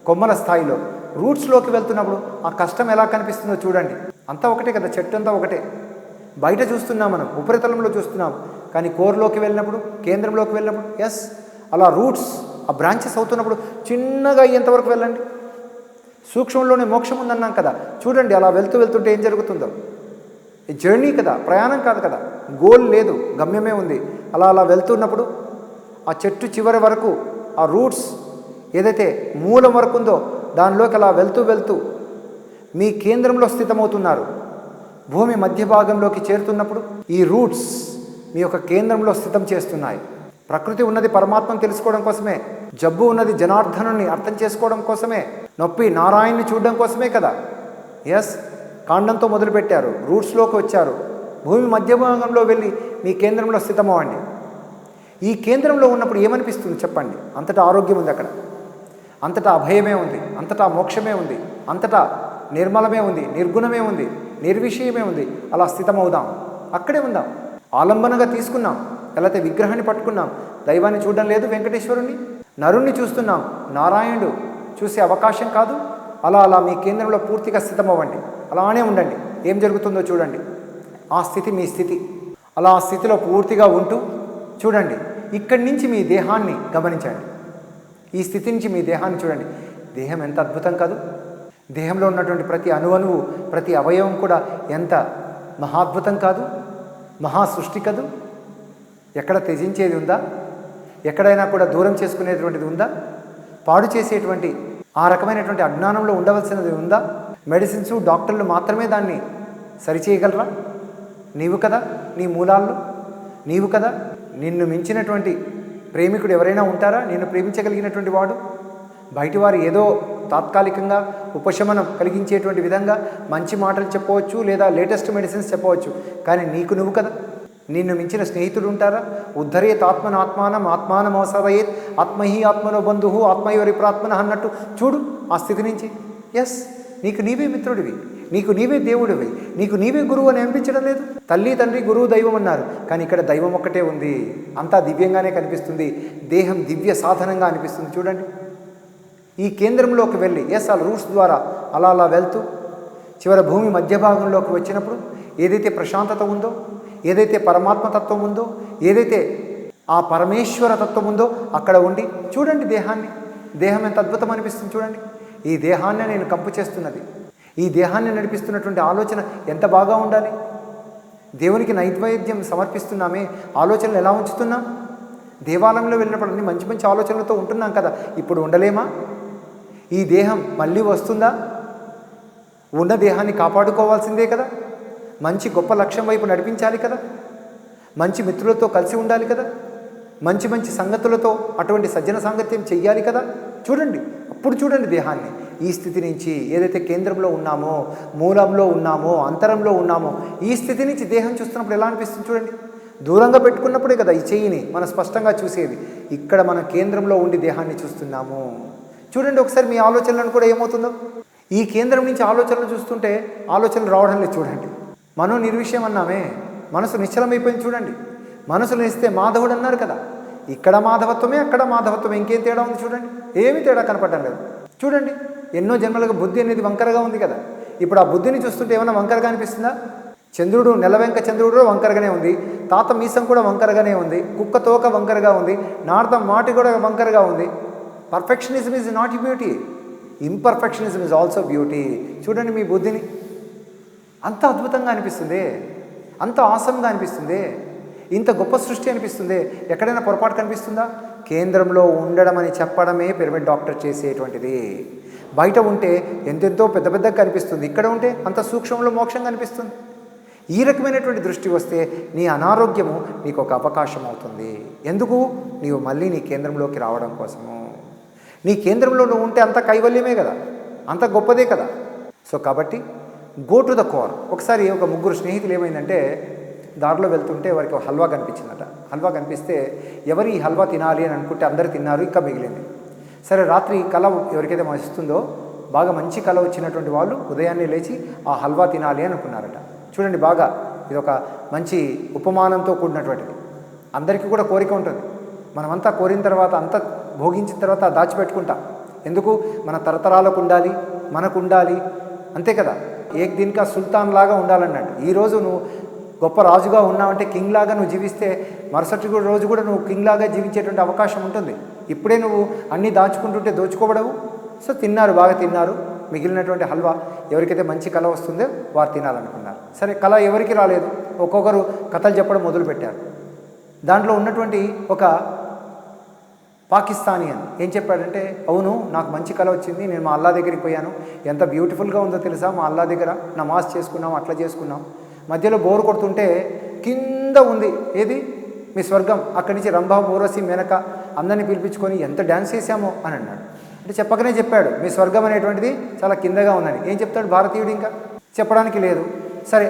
కొమ్మల స్థాయిలో, రూట్స్లోకి వెళ్తున్నప్పుడు ఆ కష్టం ఎలా కనిపిస్తుందో చూడండి. అంతా ఒకటే కదా, చెట్టు అంతా ఒకటే. బయట చూస్తున్నాం మనం, ఉపరితలంలో చూస్తున్నాం, కానీ కోర్లోకి వెళ్ళినప్పుడు, కేంద్రంలోకి వెళ్ళినప్పుడు ఎస్ అలా రూట్స్ ఆ బ్రాంచెస్ అవుతున్నప్పుడు చిన్నగా అయ్యేంతవరకు వెళ్ళండి. సూక్ష్మంలోనే మోక్షం ఉందన్నాం కదా, చూడండి అలా వెళ్తూ వెళ్తుంటే ఏం జరుగుతుందో. జర్నీ కదా, ప్రయాణం కాదు కదా, గోల్ లేదు, గమ్యమే ఉంది. అలా అలా వెళ్తున్నప్పుడు ఆ చెట్టు చివరి వరకు ఆ రూట్స్ ఏదైతే మూలం వరకు ఉందో దానిలోకి అలా వెళ్తూ వెళ్తూ మీ కేంద్రంలో స్థితమవుతున్నారు. భూమి మధ్య భాగంలోకి చేరుతున్నప్పుడు ఈ రూట్స్ మీ యొక్క కేంద్రంలో స్థితం చేస్తున్నాయి. ప్రకృతి ఉన్నది పరమాత్మను తెలుసుకోవడం కోసమే, జబ్బు ఉన్నది జనార్దనుని అర్థం చేసుకోవడం కోసమే, నొప్పి నారాయణ్ని చూడడం కోసమే కదా. ఎస్, కాండంతో మొదలుపెట్టారు, రూట్స్లోకి వచ్చారు, భూమి మధ్య భాగంలో వెళ్ళి మీ కేంద్రంలో స్థితమవ్వండి. ఈ కేంద్రంలో ఉన్నప్పుడు ఏమనిపిస్తుంది చెప్పండి? అంతటా ఆరోగ్యం ఉంది, అక్కడ అంతటా అభయమే ఉంది, అంతటా మోక్షమే ఉంది, అంతటా నిర్మలమే ఉంది, నిర్గుణమే ఉంది, నిర్విషయమే ఉంది. అలా స్థితమవుదాం, అక్కడే ఉందాం. ఆలంబనగా తీసుకున్నాం, ఎలా అయితే విగ్రహాన్ని పట్టుకున్నాం, దైవాన్ని చూడడం లేదు, వెంకటేశ్వరుణ్ణి నరుణ్ణి చూస్తున్నాం, నారాయణుడు చూసే అవకాశం కాదు. అలా అలా మీ కేంద్రంలో పూర్తిగా స్థితమవ్వండి, అలానే ఉండండి. ఏం జరుగుతుందో చూడండి. ఆ స్థితి మీ స్థితి. అలా ఆ స్థితిలో పూర్తిగా ఉంటూ చూడండి. ఇక్కడి నుంచి మీ దేహాన్ని గమనించండి, ఈ స్థితి నుంచి మీ దేహాన్ని చూడండి. దేహం ఎంత అద్భుతం కాదు. దేహంలో ఉన్నటువంటి ప్రతి అణువణువు, ప్రతి అవయవం కూడా ఎంత మహాద్భుతం కాదు, మహా సృష్టి కదూ. ఎక్కడ త్యజించేది ఉందా? ఎక్కడైనా కూడా దూరం చేసుకునేటువంటిది ఉందా? పాడు చేసేటువంటి ఆ రకమైనటువంటి అజ్ఞానంలో ఉండవలసినది ఉందా? మెడిసిన్స్, డాక్టర్లు మాత్రమే దాన్ని సరిచేయగలరా? నీవు కదా నీ మూలాల్లో, నీవు కదా. నిన్ను మించినటువంటి ప్రేమికుడు ఎవరైనా ఉంటారా? నిన్ను ప్రేమించగలిగినటువంటి వాడు? బయటివారు ఏదో తాత్కాలికంగా ఉపశమనం కలిగించేటువంటి విధంగా మంచి మాటలు చెప్పవచ్చు, లేదా లేటెస్ట్ మెడిసిన్స్ చెప్పవచ్చు, కానీ నీకు నువ్వు కదా. నిన్ను మించిన స్నేహితుడు ఉంటారా? ఉద్ధరేత్ ఆత్మనాత్మానం ఆత్మానమవసాదయేత్ ఆత్మహి ఆత్మనో బంధు ఆత్మయోరి ప్రాత్మన అన్నట్టు చూడు ఆ స్థితి నుంచి. ఎస్, నీకు నీవే మిత్రుడివి, నీకు నీవే దేవుడివి, నీకు నీవే గురువు అని అనిపించడం లేదు. తల్లి తండ్రి గురువు దైవం అన్నారు, కానీ ఇక్కడ దైవం ఒక్కటే ఉంది. అంతా దివ్యంగానే కనిపిస్తుంది, దేహం దివ్య సాధనంగా అనిపిస్తుంది. చూడండి ఈ కేంద్రంలోకి వెళ్ళి ఎస్ ఆ రూట్స్ ద్వారా అలా అలా వెళ్తూ చివరి భూమి మధ్య భాగంలోకి వచ్చినప్పుడు ఏదైతే ప్రశాంతత ఉందో, ఏదైతే పరమాత్మతత్వం ఉందో, ఏదైతే ఆ పరమేశ్వర తత్వం ఉందో అక్కడ ఉండి చూడండి దేహాన్ని. దేహం ఎంత అద్భుతం అనిపిస్తుంది చూడండి. ఈ దేహాన్ని నేను కంపు చేస్తున్నది, ఈ దేహాన్ని నడిపిస్తున్నటువంటి ఆలోచన ఎంత బాగా ఉండాలి. దేవునికి నైవేద్యం సమర్పిస్తున్నామే, ఆలోచనలు ఎలా ఉంచుతున్నాం? దేవాలయంలో వెళ్ళినప్పుడు అన్ని మంచి మంచి ఆలోచనలతో ఉంటున్నాం కదా, ఇప్పుడు ఉండలేమా? ఈ దేహం మళ్ళీ వస్తుందా? ఉన్న దేహాన్ని కాపాడుకోవాల్సిందే కదా, మంచి గొప్ప లక్ష్యం వైపు నడిపించాలి కదా, మంచి మిత్రులతో కలిసి ఉండాలి కదా, మంచి మంచి సంగతులతో అటువంటి సజ్జన సాంగత్యం చెయ్యాలి కదా. చూడండి, అప్పుడు చూడండి దేహాన్ని ఈ స్థితి నుంచి ఏదైతే కేంద్రంలో ఉన్నామో, మూలంలో ఉన్నామో, అంతరంలో ఉన్నామో, ఈ స్థితి నుంచి దేహం చూస్తున్నప్పుడు ఎలా అనిపిస్తుంది చూడండి. దూరంగా పెట్టుకున్నప్పుడే కదా ఈ చెయ్యిని మనం స్పష్టంగా చూసేది. ఇక్కడ మనం కేంద్రంలో ఉండి దేహాన్ని చూస్తున్నాము. చూడండి ఒకసారి మీ ఆలోచనలను కూడా ఏమవుతుందో. ఈ కేంద్రం నుంచి ఆలోచనలు చూస్తుంటే ఆలోచనలు రావడం లేదు. చూడండి, మనో నిర్విషయం అన్నామే, మనసు నిశ్చలమైపోయింది. చూడండి, మనసులు ఇస్తే మాధవుడు అన్నారు కదా, ఇక్కడ మాధవత్వమే అక్కడ మాధవత్వమే, ఇంకేం తేడా ఉంది చూడండి, ఏమీ తేడా కనపడడం లేదు. చూడండి, ఎన్నో జన్మలకు బుద్ధి అనేది వంకరగా ఉంది కదా, ఇప్పుడు ఆ బుద్ధిని చూస్తుంటే ఏమైనా వంకరగా అనిపిస్తుందా? చంద్రుడు, నెలవెంక చంద్రుడు వంకరగానే ఉంది, తాత మీసం కూడా వంకరగానే ఉంది, కుక్క తోక వంకరగా ఉంది, నార్దం మాటి కూడా వంకరగా ఉంది. Perfectionism is not beauty, imperfectionism is also beauty. చూడండి మీ బుద్ధిని, అంత అద్భుతంగా అనిపిస్తుంది, అంత ఆసంగా అనిపిస్తుంది, ఇంత గొప్ప సృష్టి అనిపిస్తుంది. ఎక్కడైనా పొరపాటు కనిపిస్తుందా? కేంద్రంలో ఉండడం అని చెప్పడమే పిరమిడ్ డాక్టర్ చేసేటువంటిది. బయట ఉంటే ఎంతెంతో పెద్ద పెద్దగా కనిపిస్తుంది, ఇక్కడ ఉంటే అంత సూక్ష్మంలో మోక్షం కనిపిస్తుంది. ఈ రకమైనటువంటి దృష్టి వస్తే నీ అనారోగ్యము నీకు ఒక అవకాశం అవుతుంది. ఎందుకు? నీవు మళ్ళీ నీ కేంద్రంలోకి రావడం కోసము. నీ కేంద్రంలో నువ్వు ఉంటే అంత కైవల్యమే కదా, అంత గొప్పదే కదా. సో కాబట్టి గో టు ద కోర్. ఒకసారి ఒక ముగ్గురు స్నేహితులు ఏమైందంటే, దారిలో వెళ్తుంటే వారికి ఒక హల్వా కనిపించిందట. హల్వా కనిపిస్తే ఎవరు ఈ హల్వా తినాలి అని అనుకుంటే అందరు తిన్నారు, ఇంకా మిగిలింది. సరే, రాత్రి కల ఎవరికైతే వస్తుందో, బాగా మంచి కల వచ్చినటువంటి వాళ్ళు ఉదయాన్నే లేచి ఆ హల్వా తినాలి అనుకున్నారట. చూడండి, బాగా ఇది ఒక మంచి ఉపమానంతో కూడినటువంటిది. అందరికీ కూడా కోరిక ఉంటుంది. మనమంతా కోరిన తర్వాత, అంతా భోగించిన తర్వాత దాచిపెట్టుకుంటాం. ఎందుకు? మన తరతరాలకు ఉండాలి, మనకు ఉండాలి, అంతే కదా. ఏక్ దిన్కా సుల్తాన్ లాగా ఉండాలన్నాడు. ఈరోజు నువ్వు గొప్ప రాజుగా ఉన్నావంటే, కింగ్ లాగా నువ్వు జీవిస్తే మరుసటి రోజు కూడా నువ్వు కింగ్ లాగా జీవించేటువంటి అవకాశం ఉంటుంది. ఇప్పుడే నువ్వు అన్నీ దాచుకుంటుంటే దోచుకోబడవు. సో తిన్నారు, బాగా తిన్నారు. మిగిలినటువంటి హల్వా ఎవరికైతే మంచి కళ వస్తుందో వారు తినాలనుకున్నారు. సరే, కళ ఎవరికి రాలేదు. ఒక్కొక్కరు కథలు చెప్పడం మొదలుపెట్టారు. దాంట్లో ఉన్నటువంటి ఒక పాకిస్తానియన్ ఏం చెప్పాడంటే, అవును, నాకు మంచి కళ వచ్చింది, నేను మా అల్లా దగ్గరికి పోయాను, ఎంత బ్యూటిఫుల్గా ఉందో తెలుసా, మా అల్లా దగ్గర నమాజ్ చేసుకున్నాం, అట్లా చేసుకున్నాం. మధ్యలో బోరు కొడుతుంటే కింద ఉంది ఏది మీ స్వర్గం, అక్కడి నుంచి రంభా, ఊర్వశి, మేనక అందరినీ పిలిపించుకొని ఎంత డ్యాన్స్ చేశామో అని అన్నాడు. అంటే చెప్పకనే చెప్పాడు, మీ స్వర్గం అనేటువంటిది చాలా కిందగా ఉందని. ఏం చెప్తాడు భారతీయుడు? ఇంకా చెప్పడానికి లేదు. సరే,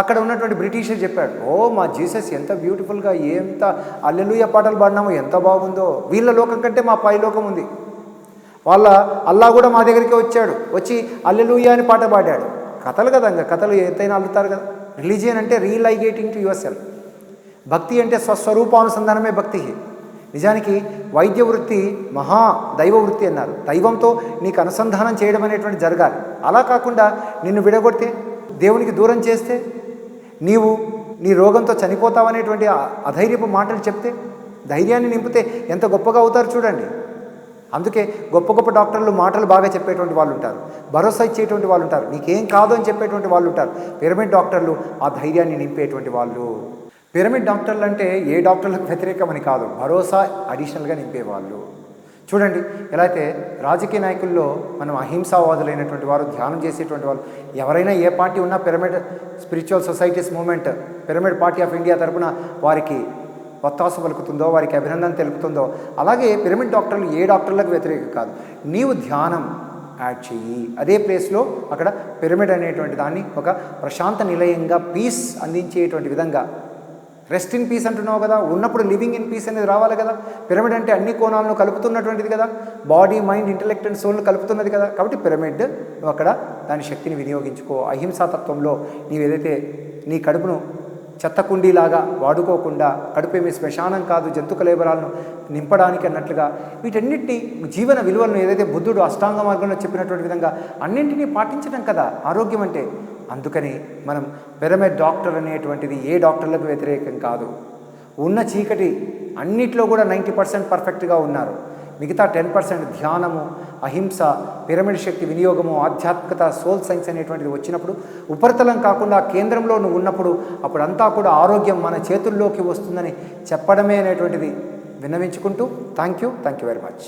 అక్కడ ఉన్నటువంటి బ్రిటిషర్ చెప్పాడు, ఓ మా జీసస్ ఎంత బ్యూటిఫుల్గా, ఎంత హల్లెలూయా పాటలు పాడినామో, ఎంత బాగుందో, వీళ్ళ లోకం కంటే మా పై లోకం ఉంది. వాళ్ళ అల్లా కూడా మా దగ్గరికి వచ్చాడు, వచ్చి హల్లెలూయా అని పాట పాడాడు. కథలు కదా, ఇంకా కథలు ఎంతైనా అల్లుతారు కదా. రిలీజియన్ అంటే రియలైజేటింగ్ టు యువర్ సెల్ఫ్. భక్తి అంటే స్వస్వరూపానుసంధానమే భక్తి. నిజానికి వైద్య వృత్తి మహా దైవ వృత్తి అన్నారు. దైవంతో నీకు అనుసంధానం చేయడం అనేటువంటి జరగాలి. అలా కాకుండా నిన్ను విడగొడితే, దేవునికి దూరం చేస్తే, నీవు నీ రోగంతో చనిపోతావనేటువంటి అధైర్యపు మాటలు చెప్తే, ధైర్యాన్ని నింపితే ఎంత గొప్పగా అవుతారు చూడండి. అందుకే గొప్ప గొప్ప డాక్టర్లు మాటలు బాగా చెప్పేటువంటి వాళ్ళు ఉంటారు, భరోసా ఇచ్చేటువంటి వాళ్ళు ఉంటారు, నీకేం కాదు అని చెప్పేటువంటి వాళ్ళు ఉంటారు. పిరమిడ్ డాక్టర్లు ఆ ధైర్యాన్ని నింపేటువంటి వాళ్ళు. పిరమిడ్ డాక్టర్లు అంటే ఏ డాక్టర్లకు వ్యతిరేకమని కాదు, భరోసా అడిషనల్గా నింపేవాళ్ళు. చూడండి, ఎలా అయితే రాజకీయ నాయకుల్లో మనం అహింసావాదులైనటువంటి వారు, ధ్యానం చేసేటువంటి వాళ్ళు, ఎవరైనా ఏ పార్టీ ఉన్నా pyramid spiritual societies movement, pyramid party of India తరపున వారికి ఒత్తాసు పలుకుతుందో, వారికి అభినందన తెలుపుతుందో, అలాగే పిరమిడ్ డాక్టర్లు ఏ డాక్టర్లకు వ్యతిరేకం కాదు. నీవు ధ్యానం యాడ్ చెయ్యి, అదే ప్లేస్లో అక్కడ పిరమిడ్ అనేటువంటి దాన్ని ఒక ప్రశాంత నిలయంగా, పీస్ అందించేటువంటి విధంగా, రెస్ట్ ఇన్ పీస్ అంటున్నావు కదా, ఉన్నప్పుడు లివింగ్ ఇన్ పీస్ అనేది రావాలి కదా. పిరమిడ్ అంటే అన్ని కోణాలను కలుపుతున్నటువంటిది కదా, బాడీ, మైండ్, ఇంటెలెక్ట్ అండ్ సోల్ను కలుపుతున్నది కదా. కాబట్టి పిరమిడ్ నువ్వు అక్కడ దాని శక్తిని వినియోగించుకో. అహింసాతత్వంలో నీవేదైతే నీ కడుపును చెత్తకుండీలాగా వాడుకోకుండా, కడుపేమీ శ్మశానం కాదు, జంతు కళేబరాలను నింపడానికి అన్నట్లుగా, వీటన్నిటినీ జీవన విలువలను ఏదైతే బుద్ధుడు అష్టాంగ మార్గంలో చెప్పినటువంటి విధంగా అన్నింటినీ పాటించడం కదా ఆరోగ్యం అంటే. అందుకని మనం పిరమిడ్ డాక్టర్ అనేటువంటిది ఏ డాక్టర్లకు వ్యతిరేకం కాదు. ఉన్న చీకటి అన్నిట్లో కూడా 90% పర్ఫెక్ట్గా ఉన్నారు. మిగతా 10% ధ్యానము, అహింస, పిరమిడ్ శక్తి వినియోగము, ఆధ్యాత్మికత, సోల్ సైన్స్ అనేటువంటిది వచ్చినప్పుడు ఉపరితలం కాకుండా కేంద్రంలో నువ్వు ఉన్నప్పుడు అప్పుడంతా కూడా ఆరోగ్యం మన చేతుల్లోకి వస్తుందని చెప్పడమే అనేటువంటిది విన్నవించుకుంటూ థ్యాంక్ యూ వెరీ మచ్.